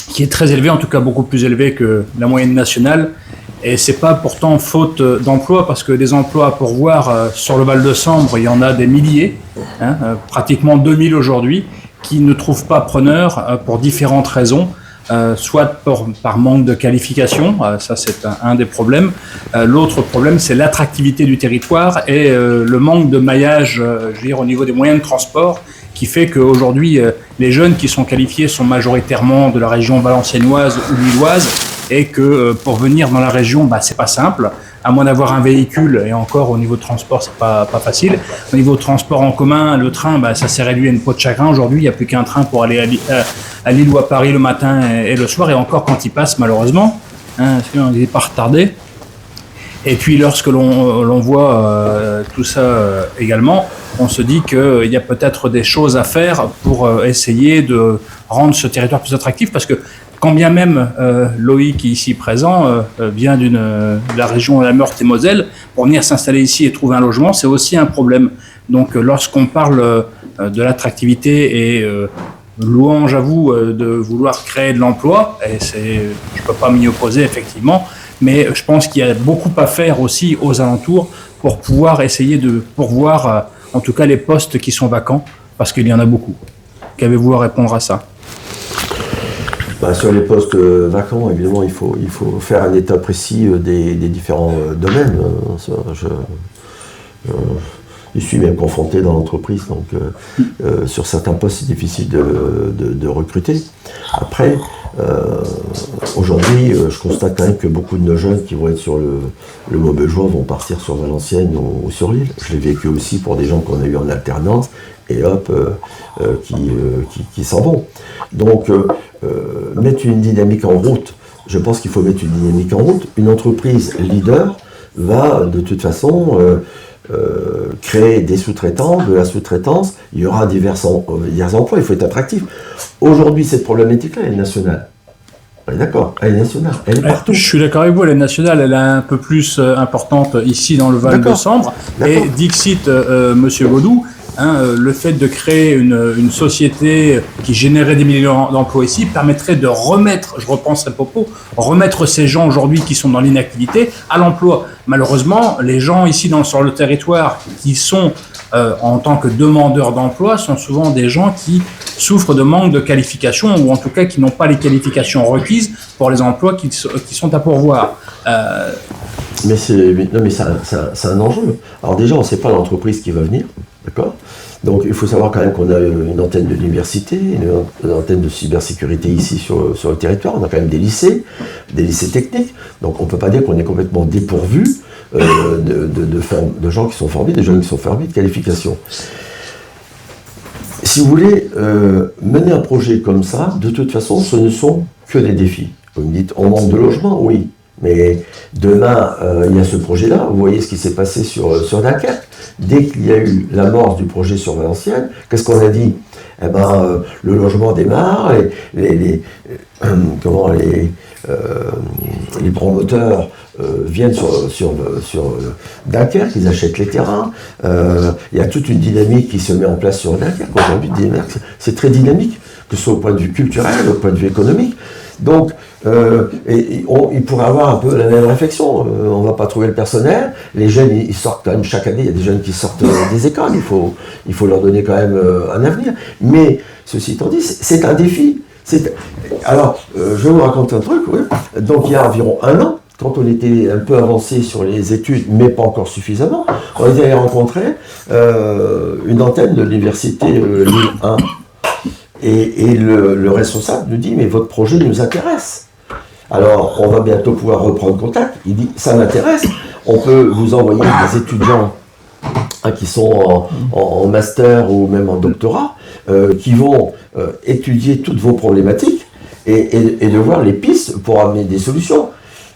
qui est très élevé, en tout cas beaucoup plus élevé que la moyenne nationale. Et c'est pas pourtant faute d'emploi, parce que des emplois à pourvoir sur le Val-de-Sambre, il y en a des milliers, pratiquement 2000 aujourd'hui. qui ne trouvent pas preneur pour différentes raisons. Soit par manque de qualification, ça c'est un des problèmes. L'autre problème, c'est l'attractivité du territoire et le manque de maillage, je veux dire, au niveau des moyens de transport, qui fait qu'aujourd'hui, les jeunes qui sont qualifiés sont majoritairement de la région valenciennoise ou lilloise, et que pour venir dans la région, c'est pas simple, à moins d'avoir un véhicule, et encore au niveau de transport, c'est pas facile. Au niveau de transport en commun, le train, ça s'est réduit à une peau de chagrin. Aujourd'hui, il n'y a plus qu'un train pour aller à Lille ou à Paris le matin et le soir, et encore quand il passe, malheureusement, parce qu'il n'est pas retardé. Et puis lorsque l'on voit tout ça également, on se dit qu'il y a peut-être des choses à faire pour essayer de rendre ce territoire plus attractif, parce que quand bien même Loïc, ici présent, vient de la région de la Meurthe-et-Moselle, pour venir s'installer ici et trouver un logement, c'est aussi un problème. Donc lorsqu'on parle de l'attractivité et louange à vous de vouloir créer de l'emploi, et je ne peux pas m'y opposer effectivement, mais je pense qu'il y a beaucoup à faire aussi aux alentours pour pouvoir essayer de pourvoir en tout cas les postes qui sont vacants, parce qu'il y en a beaucoup. Qu'avez-vous à répondre à ça ? Sur les postes vacants, évidemment, il faut faire un état précis des différents domaines. Je suis même confronté dans l'entreprise, donc sur certains postes, c'est difficile de recruter. Après, aujourd'hui, je constate quand même que beaucoup de nos jeunes qui vont être sur le mauvais jour vont partir sur Valenciennes ou sur Lille. Je l'ai vécu aussi pour des gens qu'on a eu en alternance, et hop, qui s'en vont. Donc, mettre une dynamique en route, je pense qu'il faut mettre une dynamique en route. Une entreprise leader va de toute façon créer des sous-traitants, de la sous-traitance, il y aura divers emplois, il faut être attractif. Aujourd'hui, cette problématique-là, elle est nationale. On est d'accord, elle est nationale, elle est partout. Je suis d'accord avec vous, elle est nationale, elle est un peu plus importante ici dans le Val de Sambre. Et Dixit, Monsieur Baudou, le fait de créer une société qui générait des millions d'emplois ici permettrait de remettre, je reprends ce propos, remettre ces gens aujourd'hui qui sont dans l'inactivité à l'emploi. Malheureusement, les gens ici sur le territoire qui sont en tant que demandeurs d'emploi sont souvent des gens qui souffrent de manque de qualification, ou en tout cas qui n'ont pas les qualifications requises pour les emplois qui sont à pourvoir. Mais c'est un enjeu. Alors déjà, on ne sait pas l'entreprise qui va venir, d'accord ? Donc il faut savoir quand même qu'on a une antenne de l'université, une antenne de cybersécurité ici sur le territoire. On a quand même des lycées techniques. Donc on ne peut pas dire qu'on est complètement dépourvu de gens qui sont formés, des jeunes qui sont formés, de qualifications. Si vous voulez mener un projet comme ça, de toute façon, ce ne sont que des défis. Vous me dites, on manque de logement, oui. Mais demain, il y a ce projet-là. Vous voyez ce qui s'est passé sur Dunkerque. Dès qu'il y a eu l'amorce du projet sur Valenciennes, qu'est-ce qu'on a dit ? Le logement démarre, les promoteurs viennent sur Dunkerque, ils achètent les terrains. Il y a toute une dynamique qui se met en place sur Dunkerque. Aujourd'hui, c'est très dynamique, que ce soit au point de vue culturel, au point de vue économique. Donc, il pourrait avoir un peu la même réflexion. On ne va pas trouver le personnel. Les jeunes, ils sortent quand même chaque année. Il y a des jeunes qui sortent des écoles. Il faut leur donner quand même un avenir. Mais ceci étant dit, c'est un défi. Alors, je vais vous raconter un truc. Oui. Donc, il y a environ 1 an, quand on était un peu avancé sur les études, mais pas encore suffisamment, on était allé rencontrer une antenne de l'université Lille 1. Et le responsable nous dit « mais votre projet nous intéresse ». Alors, on va bientôt pouvoir reprendre contact. Il dit « ça m'intéresse, on peut vous envoyer des étudiants qui sont en master ou même en doctorat, qui vont étudier toutes vos problématiques et de voir les pistes pour amener des solutions ».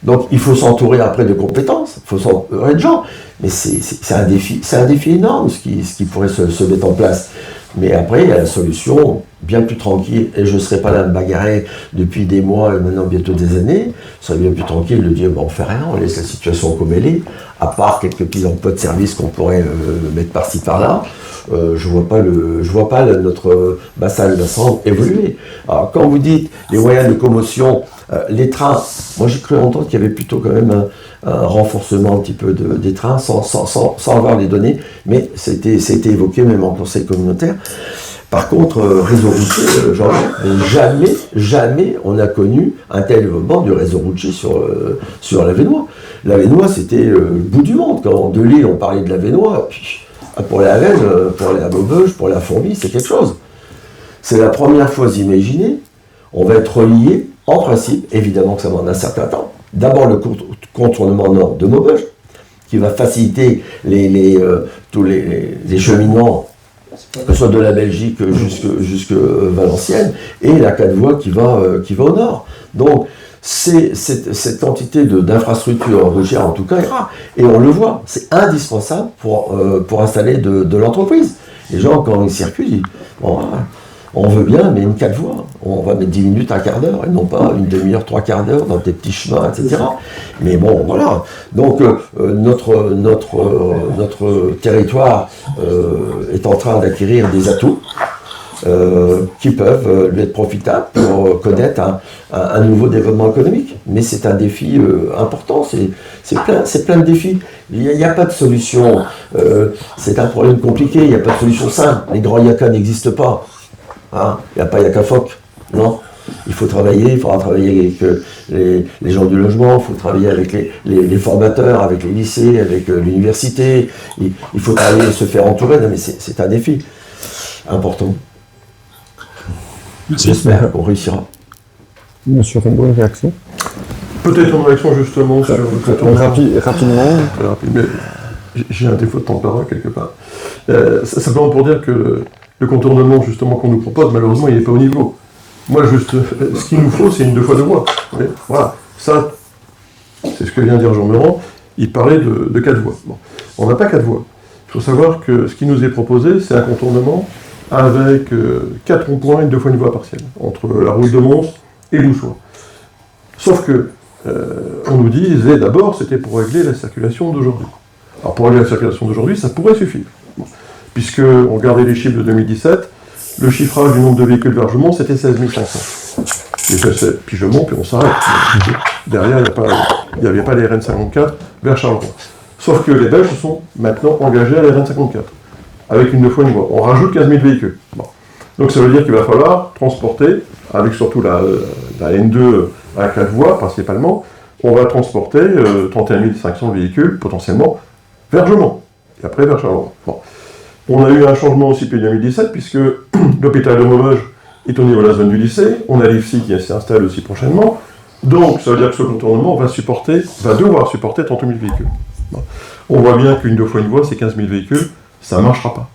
Donc, il faut s'entourer après de compétences, il faut s'entourer de gens. Mais c'est un défi énorme ce qui pourrait se mettre en place. Mais après, il y a la solution bien plus tranquille, et je ne serai pas là de bagarrer depuis des mois et maintenant bientôt des années. Je serais bien plus tranquille de dire, on ne fait rien, on laisse la situation comme elle est, à part quelques petits emplois de service qu'on pourrait mettre par-ci par-là. Je vois pas notre bassin de Sambre évoluer. Alors, quand vous dites les moyens de locomotion, les trains, moi j'ai cru entendre qu'il y avait plutôt quand même un renforcement un petit peu des trains, sans avoir les données, mais c'était évoqué même en conseil communautaire. Par contre, réseau routier, genre, jamais on a connu un tel développement du réseau routier sur l'Avesnois. L'Avesnois, c'était le bout du monde. Quand de Lille, on parlait de l'Avesnois, pour aller à Avesnes, pour aller à Maubeuge, pour aller à Fourmies, c'est quelque chose. C'est la première fois, vous imaginez, on va être relié, en principe, évidemment que ça demande un certain temps. D'abord le contournement nord de Maubeuge, qui va faciliter tous les cheminements, que ce soit de la Belgique jusque Valenciennes, et la 4 voies qui va au nord. Donc, cette quantité d'infrastructures routières, en tout cas, est rare. Et on le voit, c'est indispensable pour installer de l'entreprise. Les gens, quand ils circulent, ils disent, bon, on veut bien, mais une 4 voies. On va mettre 10 minutes, un quart d'heure, et non pas une demi-heure, 3 quarts d'heure dans des petits chemins, etc. Mais bon, voilà. Donc, notre territoire est en train d'acquérir des atouts qui peuvent lui être profitables pour connaître un nouveau développement économique. Mais c'est un défi important, c'est plein de défis. Il n'y a pas de solution, c'est un problème compliqué, il n'y a pas de solution simple. Les grands yakas n'existent pas. Hein, il n'y a pas Yakafoc, non. Il faudra travailler avec les gens du logement, il faut travailler avec les formateurs, avec les lycées, avec l'université. Il faut travailler, se faire entourer, mais c'est un défi important. J'espère qu'on réussira. Monsieur Rimbaud, une réaction? Peut-être une réaction justement sur rapidement. Mais j'ai un défaut de tempérament quelque part. Simplement pour dire que le contournement justement qu'on nous propose, malheureusement, il n'est pas au niveau. Moi, juste, ce qu'il nous faut, c'est une 2 fois 2 voies. Voilà, ça, c'est ce que vient de dire Jean Meurant. Il parlait de 4 voies. Bon. On n'a pas 4 voies. Il faut savoir que ce qui nous est proposé, c'est un contournement avec 4 ronds-points et 2 fois 1 voie partielle, entre la route de Mons et Loussois. Sauf que, on nous disait d'abord, c'était pour régler la circulation d'aujourd'hui. Alors pour régler la circulation d'aujourd'hui, ça pourrait suffire. Bon. Puisque on regardait les chiffres de 2017, le chiffrage du nombre de véhicules vers Gemont, c'était 16 500. Et puis Gemont, puis on s'arrête. Derrière, il n'y avait pas les RN54 vers Charleroi. Sauf que les Belges se sont maintenant engagés à les RN54, avec une 2 fois 1 voie. On rajoute 15 000 véhicules. Bon. Donc ça veut dire qu'il va falloir transporter, avec surtout la N2 à 4 voies principalement, on va transporter 31 500 véhicules potentiellement vers Gemont, et après vers Charleroi. Bon. On a eu un changement aussi depuis 2017, puisque l'hôpital de Maubeuge est au niveau de la zone du lycée, on a l'IFSI qui s'installe aussi prochainement, donc ça veut dire que ce contournement va devoir supporter 30 000 véhicules. Bon. On voit bien qu'une 2 fois 1 voie, c'est 15 000 véhicules, ça ne marchera pas.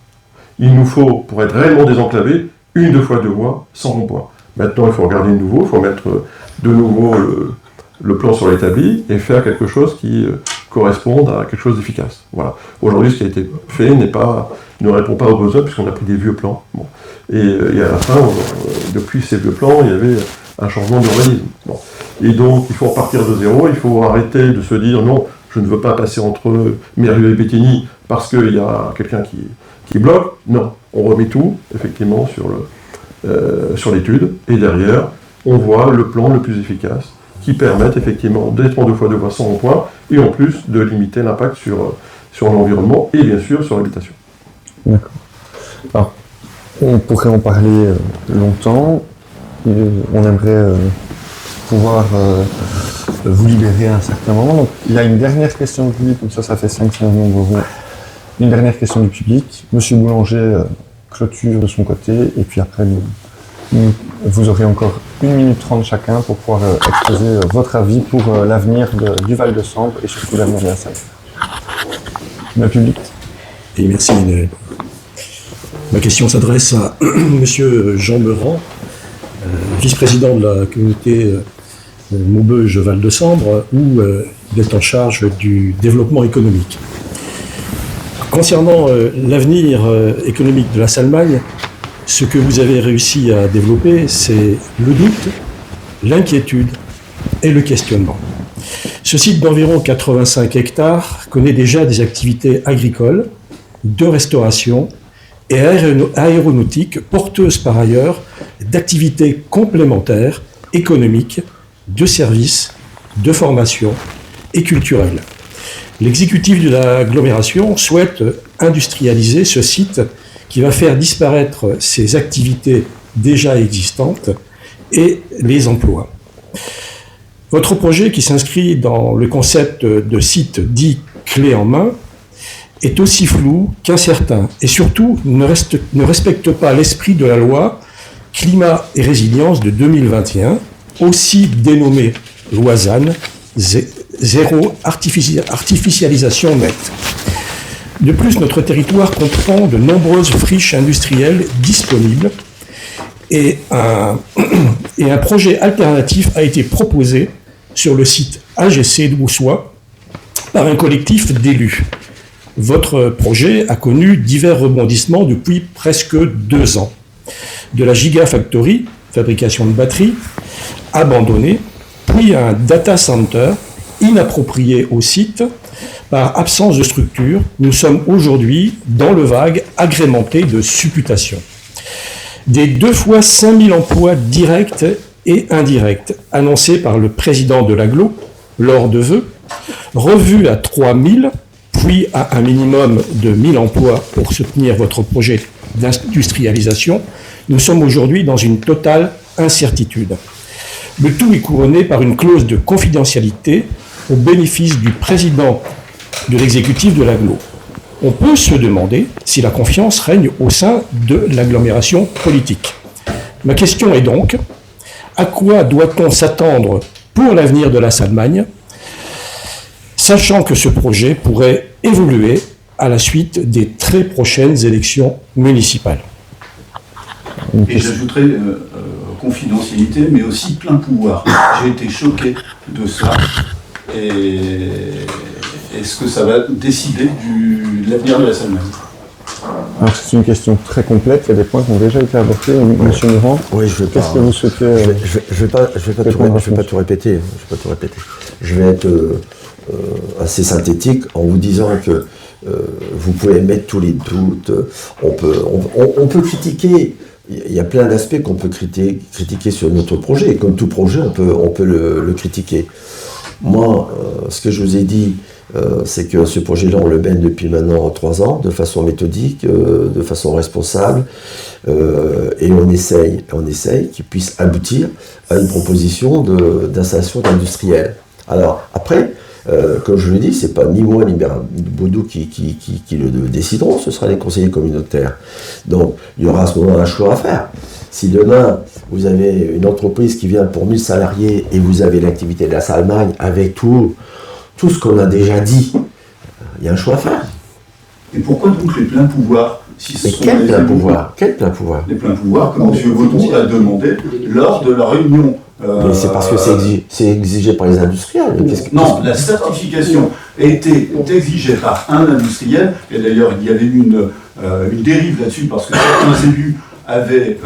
Il nous faut, pour être réellement désenclavé, une 2 fois 2 voies sans rond-point. Maintenant, il faut regarder de nouveau, il faut mettre de nouveau le plan sur l'établi et faire quelque chose qui corresponde à quelque chose d'efficace. Voilà. Aujourd'hui, ce qui a été fait ne répond pas aux besoins puisqu'on a pris des vieux plans. Bon. Et à la fin, depuis ces vieux plans, il y avait un changement d'urbanisme. Bon. Et donc, il faut repartir de zéro, il faut arrêter de se dire non, je ne veux pas passer entre Mérieux et Bétigny parce qu'il y a quelqu'un qui bloque. Non, on remet tout, effectivement, sur l'étude, et derrière, on voit le plan le plus efficace qui permette effectivement d'être en 2 fois 2 voies sans rond-point et en plus de limiter l'impact sur l'environnement et bien sûr sur l'habitation. D'accord. Alors, on pourrait en parler longtemps. On aimerait pouvoir vous libérer à un certain moment. Donc, il y a une dernière question du public, comme ça fait 5 nombres. Une dernière question du public. Monsieur Boulanger clôture de son côté et puis après vous aurez encore 1 minute 30 chacun pour pouvoir exposer votre avis pour l'avenir du Val de Sambre et surtout l'avenir de la salle. Le public. Et merci. Ma question s'adresse à Monsieur Jean Meurant, vice-président de la communauté Maubeuge-Val de Sambre, où il est en charge du développement économique. Concernant l'avenir économique de la Salmagne, ce que vous avez réussi à développer, c'est le doute, l'inquiétude et le questionnement. Ce site d'environ 85 hectares connaît déjà des activités agricoles, de restauration et aéronautique, porteuses par ailleurs d'activités complémentaires, économiques, de services, de formation et culturelles. L'exécutif de l'agglomération souhaite industrialiser ce site qui va faire disparaître ces activités déjà existantes et les emplois. Votre projet, qui s'inscrit dans le concept de site dit clé en main, est aussi flou qu'incertain et surtout ne respecte pas l'esprit de la loi Climat et Résilience de 2021, aussi dénommée loi ZAN, zéro artificialisation nette. De plus, notre territoire comprend de nombreuses friches industrielles disponibles et un projet alternatif a été proposé sur le site AGC de Boussois par un collectif d'élus. Votre projet a connu divers rebondissements depuis presque 2 ans. De la Gigafactory, fabrication de batteries, abandonnée, puis un data center inapproprié au site par absence de structure. Nous sommes aujourd'hui dans le vague agrémenté de supputation. Des 2 fois 5000 emplois directs et indirects annoncés par le président de l'Aglo lors de vœux, revus à 3000, puis à un minimum de 1000 emplois pour soutenir votre projet d'industrialisation, nous sommes aujourd'hui dans une totale incertitude. Le tout est couronné par une clause de confidentialité au bénéfice du président de l'exécutif de l'Aglo. On peut se demander si la confiance règne au sein de l'agglomération politique. Ma question est donc, à quoi doit-on s'attendre pour l'avenir de la Salmagne, sachant que ce projet pourrait évoluer à la suite des très prochaines élections municipales? Et j'ajouterais confidentialité, mais aussi plein pouvoir. J'ai été choqué de ça. Et est-ce que ça va décider de l'avenir de la Salmagne? Alors c'est une question très complète, il y a des points qui ont déjà été abordés. Monsieur Meurant, oui, qu'est-ce que vous souhaitez je vais pas tout répéter. Je vais être assez synthétique en vous disant que vous pouvez mettre tous les doutes. On peut critiquer. Il y a plein d'aspects qu'on peut critiquer sur notre projet. Et comme tout projet, on peut le critiquer. Moi, ce que je vous ai dit, c'est que ce projet-là, on le mène depuis maintenant 3 ans, de façon méthodique, de façon responsable, et on essaye qu'il puisse aboutir à une proposition d'installation d'industriels. Alors, après, comme je l'ai dit, c'est pas ni moi ni Bernard Baudou qui le décideront, ce sera les conseillers communautaires. Donc, il y aura à ce moment un choix à faire. Si demain, vous avez une entreprise qui vient pour 1000 salariés et vous avez l'activité de la Salmagne avec tout ce qu'on a déjà dit, il y a un choix à faire. Et pourquoi donc les pleins pouvoirs? Quel plein pouvoir? Les pleins pouvoirs que M. Baudou a demandé lors de la réunion. Mais c'est parce que c'est exigé par les industriels. Non, la certification était exigée par un industriel, et d'ailleurs il y avait eu une dérive là-dessus parce que certains élus avaient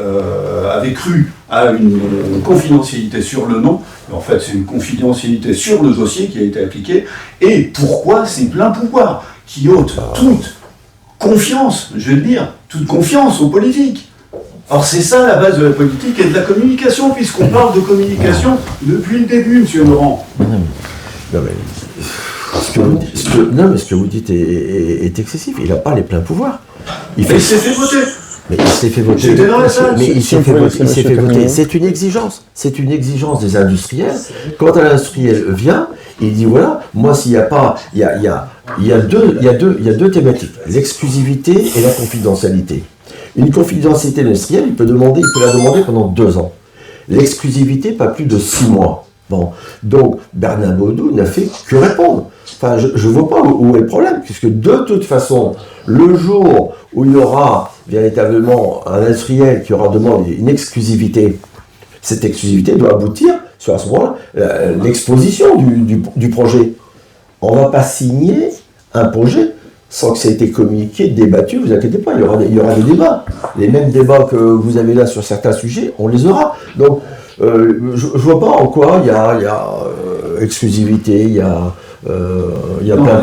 cru à une confidentialité sur le nom. En fait, c'est une confidentialité sur le dossier qui a été appliquée. Et pourquoi ces pleins pouvoirs qui ôtent toute confiance, je vais le dire, toute confiance aux politiques? Alors c'est ça la base de la politique et de la communication, puisqu'on parle de communication depuis le début, M. Laurent. Non, mais ce que vous dites est excessif. Il n'a pas les pleins pouvoirs. Il s'est fait voter. Mais il s'est fait voter. J'étais dans la salle. Mais il s'est fait voter. C'est une exigence. C'est une exigence des industriels. Quand un industriel vient, il dit voilà, moi s'il n'y a pas, il y a deux thématiques, l'exclusivité et la confidentialité. Une confidentialité industrielle, il peut la demander pendant 2 ans. L'exclusivité, pas plus de 6 mois. Bon, donc Bernard Baudou n'a fait que répondre. Enfin, je ne vois pas où est le problème, puisque de toute façon, le jour où il y aura véritablement un industriel qui aura demandé une exclusivité, cette exclusivité doit aboutir sur à ce moment-là l'exposition du projet. On ne va pas signer un projet sans que ça ait été communiqué, débattu, vous inquiétez pas, il y aura des débats. Les mêmes débats que vous avez là sur certains sujets, on les aura. Donc, je vois pas en quoi il y a exclusivité, il y a plein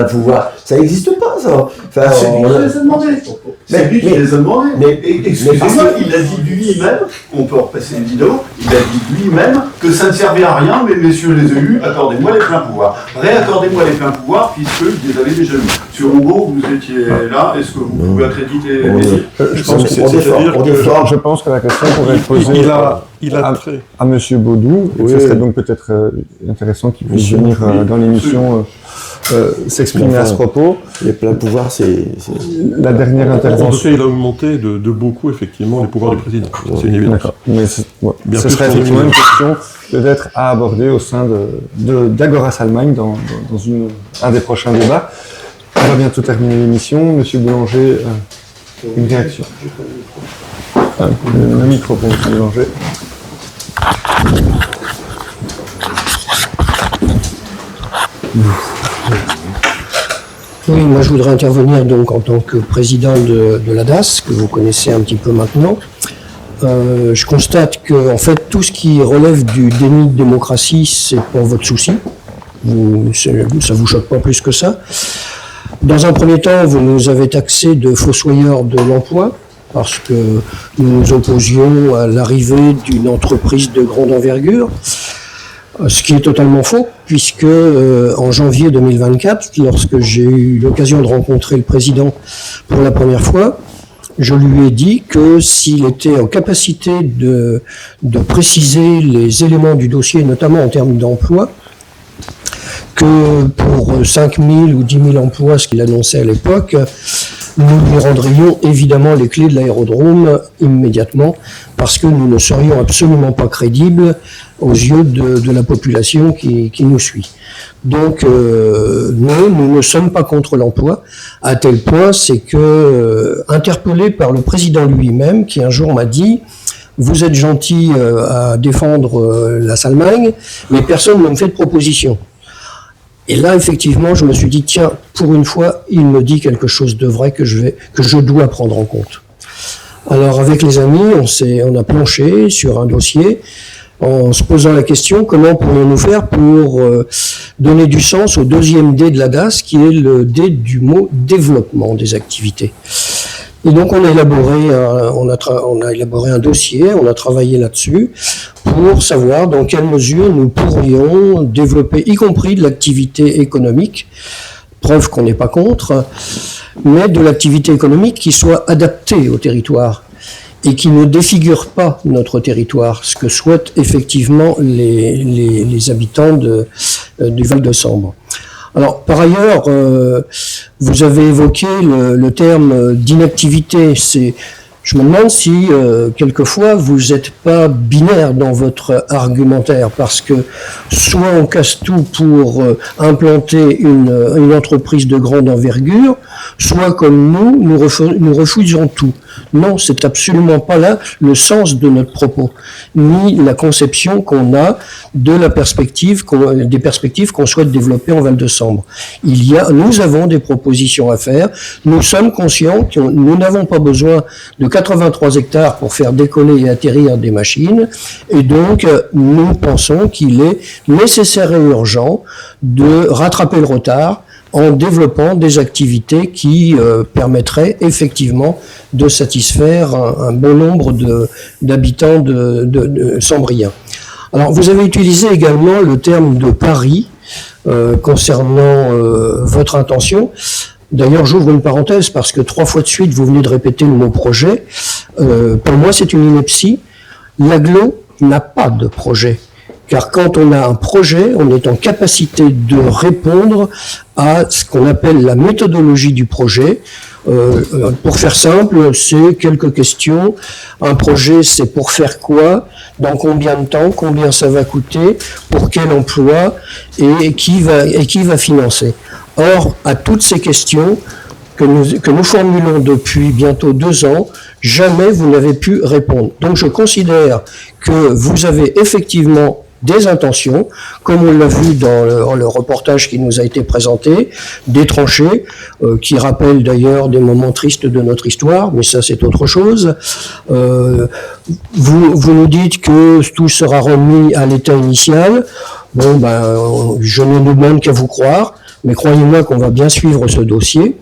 pouvoir. Ça n'existe pas, ça. Enfin, c'est lui qui les a demandés. C'est lui qui les a demandés. Excusez-moi, il a dit lui-même, on peut repasser les vidéos, il a dit lui-même que ça ne servait à rien, mais messieurs les élus, accordez-moi les pleins pouvoirs. Réaccordez-moi les pleins pouvoirs, puisque vous les avez déjà eu. Sur Hugo, vous étiez là, est-ce que vous pouvez accréditer Je pense que la question pourrait être posée à Monsieur Baudou, et ce serait donc peut-être intéressant qu'il puisse venir dans l'émission s'exprimer à ce propos. Les pleins pouvoirs, c'est la dernière intervention. En tout cas, il a augmenté de beaucoup, effectivement, les pouvoirs du président. C'est une évidence. Mais ce serait effectivement une question peut-être à aborder au sein d'Agora Salmagne dans un des prochains débats. On va bientôt terminer l'émission. Monsieur Boulanger, une réaction. Le micro pour Monsieur Boulanger. Oui, moi je voudrais intervenir donc en tant que président de la DAS, que vous connaissez un petit peu maintenant. Je constate que en fait tout ce qui relève du déni de démocratie, c'est pas votre souci. Ça vous choque pas plus que ça. Dans un premier temps, vous nous avez taxé de fossoyeurs de l'emploi, parce que nous nous opposions à l'arrivée d'une entreprise de grande envergure. Ce qui est totalement faux, puisque en janvier 2024, lorsque j'ai eu l'occasion de rencontrer le président pour la première fois, je lui ai dit que s'il était en capacité de préciser les éléments du dossier, notamment en termes d'emploi, que pour 5 000 ou 10 000 emplois, ce qu'il annonçait à l'époque, nous lui rendrions évidemment les clés de l'aérodrome immédiatement, parce que nous ne serions absolument pas crédibles aux yeux de la population qui nous suit. Donc non, nous ne sommes pas contre l'emploi, à tel point c'est que, interpellé par le président lui-même, qui un jour m'a dit « Vous êtes gentil à défendre la Salmagne, mais personne ne me fait de proposition ». Et là, effectivement, je me suis dit, tiens, pour une fois, il me dit quelque chose de vrai que je dois prendre en compte. Alors, avec les amis, on a planché sur un dossier en se posant la question, comment pourrions-nous faire pour donner du sens au deuxième D de la DAS, qui est le D du mot développement des activités. Et donc on a élaboré un dossier, on a travaillé là-dessus pour savoir dans quelle mesure nous pourrions développer, y compris de l'activité économique, preuve qu'on n'est pas contre, mais de l'activité économique qui soit adaptée au territoire et qui ne défigure pas notre territoire, ce que souhaitent effectivement les habitants du Val-de-Sambre. Alors, par ailleurs, vous avez évoqué le terme d'inactivité. Je me demande si, quelquefois, vous n'êtes pas binaire dans votre argumentaire, parce que soit on casse tout pour implanter une entreprise de grande envergure, soit comme nous refusons tout. Non, c'est absolument pas là le sens de notre propos, ni la conception qu'on a de la perspective, des perspectives qu'on souhaite développer en Val-de-Sambre. Nous avons des propositions à faire. Nous sommes conscients que nous n'avons pas besoin de 83 hectares pour faire décoller et atterrir des machines, et donc nous pensons qu'il est nécessaire et urgent de rattraper le retard en développant des activités qui permettraient effectivement de satisfaire un bon nombre d'habitants de Sambriens. Alors, vous avez utilisé également le terme de pari concernant votre intention. D'ailleurs, j'ouvre une parenthèse parce que 3 fois de suite, vous venez de répéter le mot projet. Pour moi, c'est une ineptie. L'Aglo n'a pas de projet. Car quand on a un projet, on est en capacité de répondre à ce qu'on appelle la méthodologie du projet. Pour faire simple, c'est quelques questions. Un projet, c'est pour faire quoi, dans combien de temps, combien ça va coûter, pour quel emploi et qui va financer. Or, à toutes ces questions que nous formulons depuis bientôt 2 ans, jamais vous n'avez pu répondre. Donc je considère que vous avez effectivement des intentions, comme on l'a vu dans le reportage qui nous a été présenté, des tranchées, qui rappellent d'ailleurs des moments tristes de notre histoire, mais ça c'est autre chose. Vous nous dites que tout sera remis à l'état initial. Bon, je ne demande qu'à vous croire, mais croyez-moi qu'on va bien suivre ce dossier.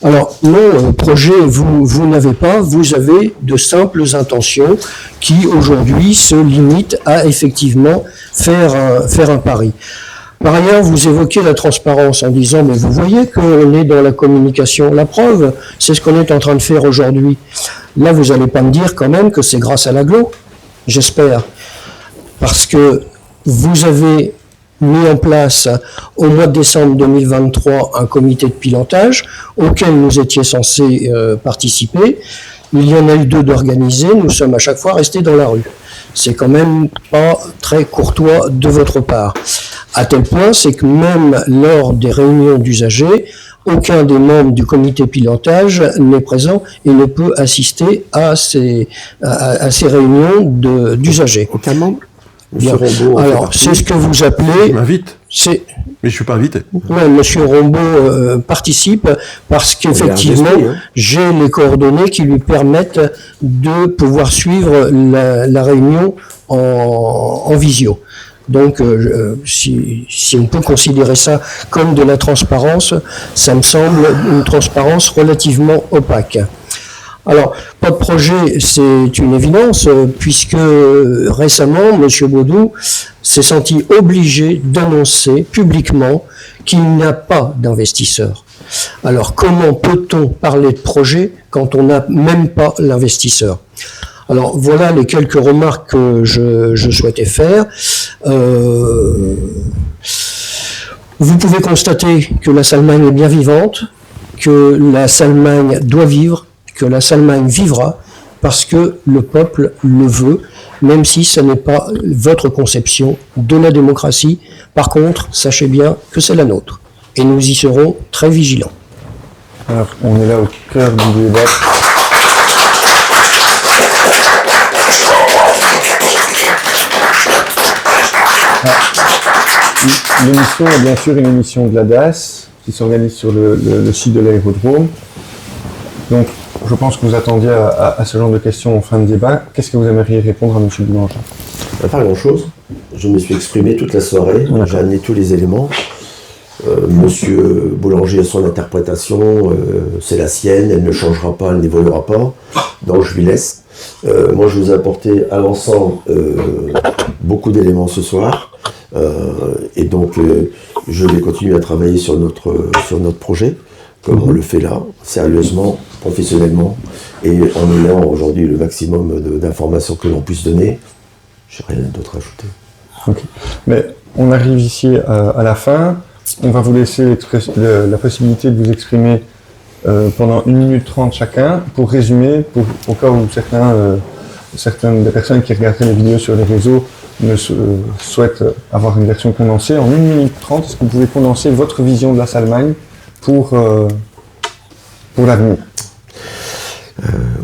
Alors, non, projet, vous n'avez pas, vous avez de simples intentions qui, aujourd'hui, se limitent à, effectivement, faire un pari. Par ailleurs, vous évoquez la transparence en disant, mais vous voyez qu'on est dans la communication. La preuve, c'est ce qu'on est en train de faire aujourd'hui. Là, vous n'allez pas me dire quand même que c'est grâce à l'AGLO, j'espère. Parce que vous avez mis en place au mois de décembre 2023 un comité de pilotage auquel nous étions censés participer. Il y en a eu 2 d'organisés, nous sommes à chaque fois restés dans la rue. C'est quand même pas très courtois de votre part. À tel point, c'est que même lors des réunions d'usagers, aucun des membres du comité pilotage n'est présent et ne peut assister à ces réunions d'usagers. Aucun membre? Bien. Alors, c'est ce que vous appelez... Il m'invite. Mais je ne suis pas invité. Oui, M. Rombaud participe parce qu'effectivement, j'ai les coordonnées qui lui permettent de pouvoir suivre la réunion en visio. Donc, si on peut considérer ça comme de la transparence, ça me semble une transparence relativement opaque. Alors, pas de projet, c'est une évidence, puisque récemment, M. Baudou s'est senti obligé d'annoncer publiquement qu'il n'y a pas d'investisseur. Alors, comment peut-on parler de projet quand on n'a même pas l'investisseur ? Alors, voilà les quelques remarques que je souhaitais faire. Vous pouvez constater que la Salmagne est bien vivante, que la Salmagne doit vivre, que la Salmagne vivra parce que le peuple le veut, même si ce n'est pas votre conception de la démocratie. Par contre, sachez bien que c'est la nôtre. Et nous y serons très vigilants. Alors, on est là au cœur du débat. L'émission est bien sûr une émission de la DAS qui s'organise sur le site de l'aérodrome. Donc, je pense que vous attendiez à ce genre de questions en fin de débat. Qu'est-ce que vous aimeriez répondre à M. Boulanger? Pas grand-chose. Je me suis exprimé toute la soirée, j'ai amené tous les éléments. Monsieur Boulanger a son interprétation, c'est la sienne, elle ne changera pas, elle n'évoluera pas, donc je lui laisse. Moi je vous ai apporté à l'ensemble beaucoup d'éléments ce soir, et donc je vais continuer à travailler sur notre projet, comme on le fait là, sérieusement, professionnellement, et en ayant aujourd'hui le maximum d'informations que l'on puisse donner. Je n'ai rien d'autre à ajouter. Okay. Mais on arrive ici à la fin. On va vous laisser la possibilité de vous exprimer pendant 1 minute 30 chacun pour résumer, au cas où certaines des personnes qui regarderaient les vidéos sur les réseaux souhaitent avoir une version condensée. En 1 minute 30, est-ce que vous pouvez condenser votre vision de la Salmagne pour l'avenir?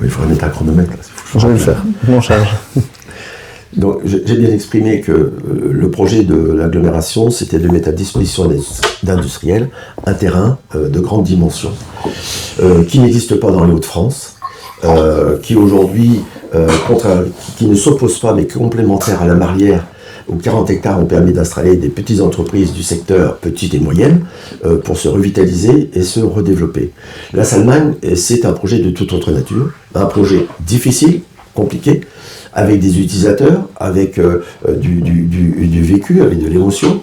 Il faudrait mettre un chronomètre. Là, je vais le faire, je m'en charge. Donc, j'ai bien exprimé que le projet de l'agglomération, c'était de mettre à disposition d'industriels un terrain de grande dimension, qui n'existe pas dans les Hauts-de-France, qui aujourd'hui, qui ne s'oppose pas, mais complémentaire à la Marlière, où 40 hectares ont permis d'installer des petites entreprises du secteur petites et moyennes pour se revitaliser et se redévelopper. La Salmagne, c'est un projet de toute autre nature, un projet difficile, compliqué, avec des utilisateurs, avec du vécu, avec de l'émotion.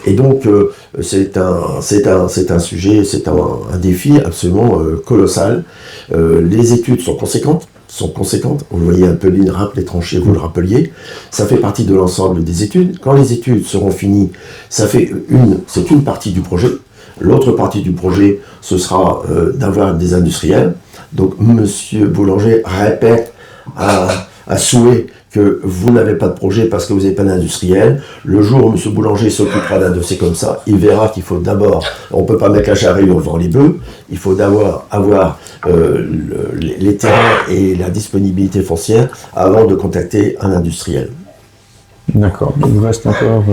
Et donc, c'est un sujet, c'est un défi absolument colossal. Les études sont conséquentes. Vous voyez un peu l'INRAP, les tranchées, vous le rappeliez. Ça fait partie de l'ensemble des études. Quand les études seront finies, c'est une partie du projet. L'autre partie du projet, ce sera d'avoir des industriels. Donc, Monsieur Boulanger répète à souhait que vous n'avez pas de projet parce que vous n'avez pas d'industriel. Le jour où M. Boulanger s'occupera d'un dossier comme ça, il verra qu'il faut d'abord, on ne peut pas mettre la charrue devant les bœufs, il faut d'abord avoir les terrains et la disponibilité foncière avant de contacter un industriel. D'accord, il vous reste encore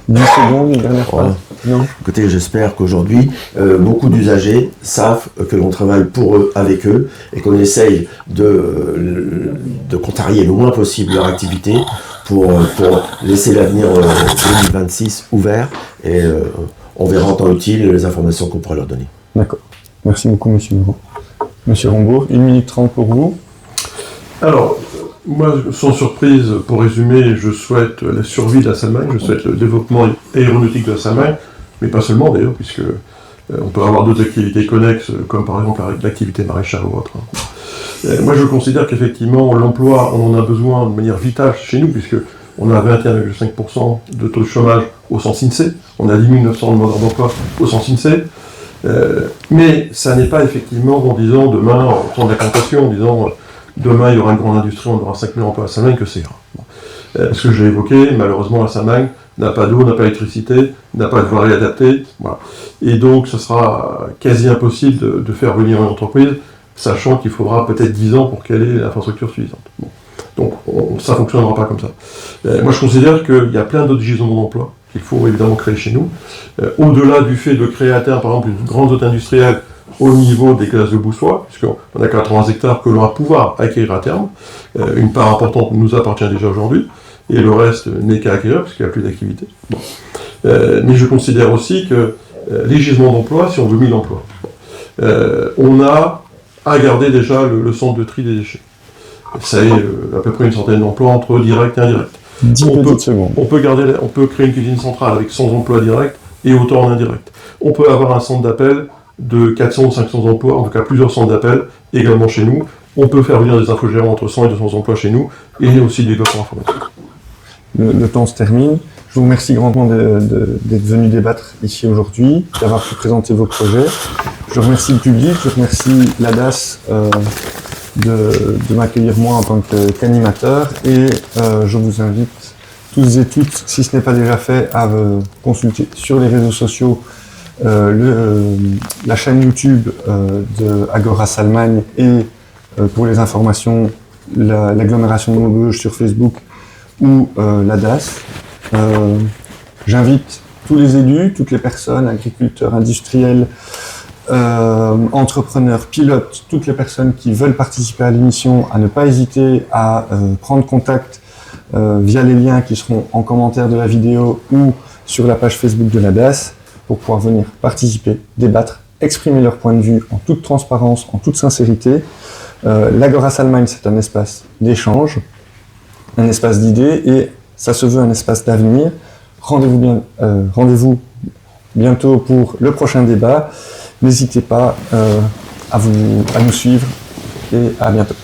10 secondes, une dernière fois. Non. Écoutez, j'espère qu'aujourd'hui, beaucoup d'usagers savent que l'on travaille pour eux, avec eux, et qu'on essaye de contrarier le moins possible leur activité pour laisser l'avenir 2026 ouvert et on verra en temps utile les informations qu'on pourra leur donner. D'accord. Merci beaucoup, monsieur Meurant. Monsieur Rambourg, 1 minute 30 pour vous. Alors, moi, sans surprise, pour résumer, je souhaite la survie de la Salmagne, je souhaite le développement aéronautique de la Salmagne, mais pas seulement d'ailleurs, puisque on peut avoir d'autres activités connexes, comme par exemple l'activité maraîchère ou autre. Moi, je considère qu'effectivement, l'emploi, on en a besoin de manière vitale chez nous, puisque on a 21,5% de taux de chômage au sens INSEE, on a 10 900 demandeurs d'emploi au sens INSEE, mais ça n'est pas effectivement en disant demain, en faisant de la cantation, en disant demain il y aura une grande industrie, on aura 5 000 emplois à Salmagne, que c'est ira. Ce que j'ai évoqué, malheureusement la Salmagne n'a pas d'eau, n'a pas d'électricité, n'a pas de voirie adaptée, voilà. Et donc ce sera quasi impossible de faire venir une entreprise, sachant qu'il faudra peut-être 10 ans pour qu'elle ait l'infrastructure suffisante. Bon. Donc ça ne fonctionnera pas comme ça. Moi je considère qu'il y a plein d'autres gisements d'emplois qu'il faut évidemment créer chez nous. Au-delà du fait de créer à terme par exemple une grande zone industrielle au niveau des glaces de Boussois, puisqu'on a 80 hectares que l'on va pouvoir acquérir à terme, une part importante nous appartient déjà aujourd'hui, et le reste n'est qu'à acquérir parce qu'il n'y a plus d'activité. Bon. Mais je considère aussi que les gisements d'emploi, si on veut 1000 emplois, on a à garder déjà le centre de tri des déchets. Ça est à peu près une centaine d'emplois entre direct et indirect. On peut créer une cuisine centrale avec 100 emplois directs et autant en indirect. On peut avoir un centre d'appel de 400 ou 500 emplois, en tout cas plusieurs centres d'appel également chez nous. On peut faire venir des infogérants entre 100 et 200 emplois chez nous et aussi des développeurs informatiques. Le temps se termine. Je vous remercie grandement d'être venu débattre ici aujourd'hui, d'avoir pu présenter vos projets. Je remercie le public, je remercie l'ADAS de m'accueillir moi en tant qu'animateur et je vous invite tous et toutes, si ce n'est pas déjà fait, à consulter sur les réseaux sociaux la chaîne YouTube de Agora Salmagne et pour les informations l'agglomération de Maubeuge sur Facebook ou l'ADAS. J'invite tous les élus, toutes les personnes, agriculteurs, industriels, entrepreneurs, pilotes, toutes les personnes qui veulent participer à l'émission, à ne pas hésiter à prendre contact via les liens qui seront en commentaire de la vidéo ou sur la page Facebook de l'ADAS pour pouvoir venir participer, débattre, exprimer leur point de vue en toute transparence, en toute sincérité. L'Agora Salmagne, c'est un espace d'échange, un espace d'idées et ça se veut un espace d'avenir. Rendez-vous bientôt pour le prochain débat. N'hésitez pas à nous suivre et à bientôt.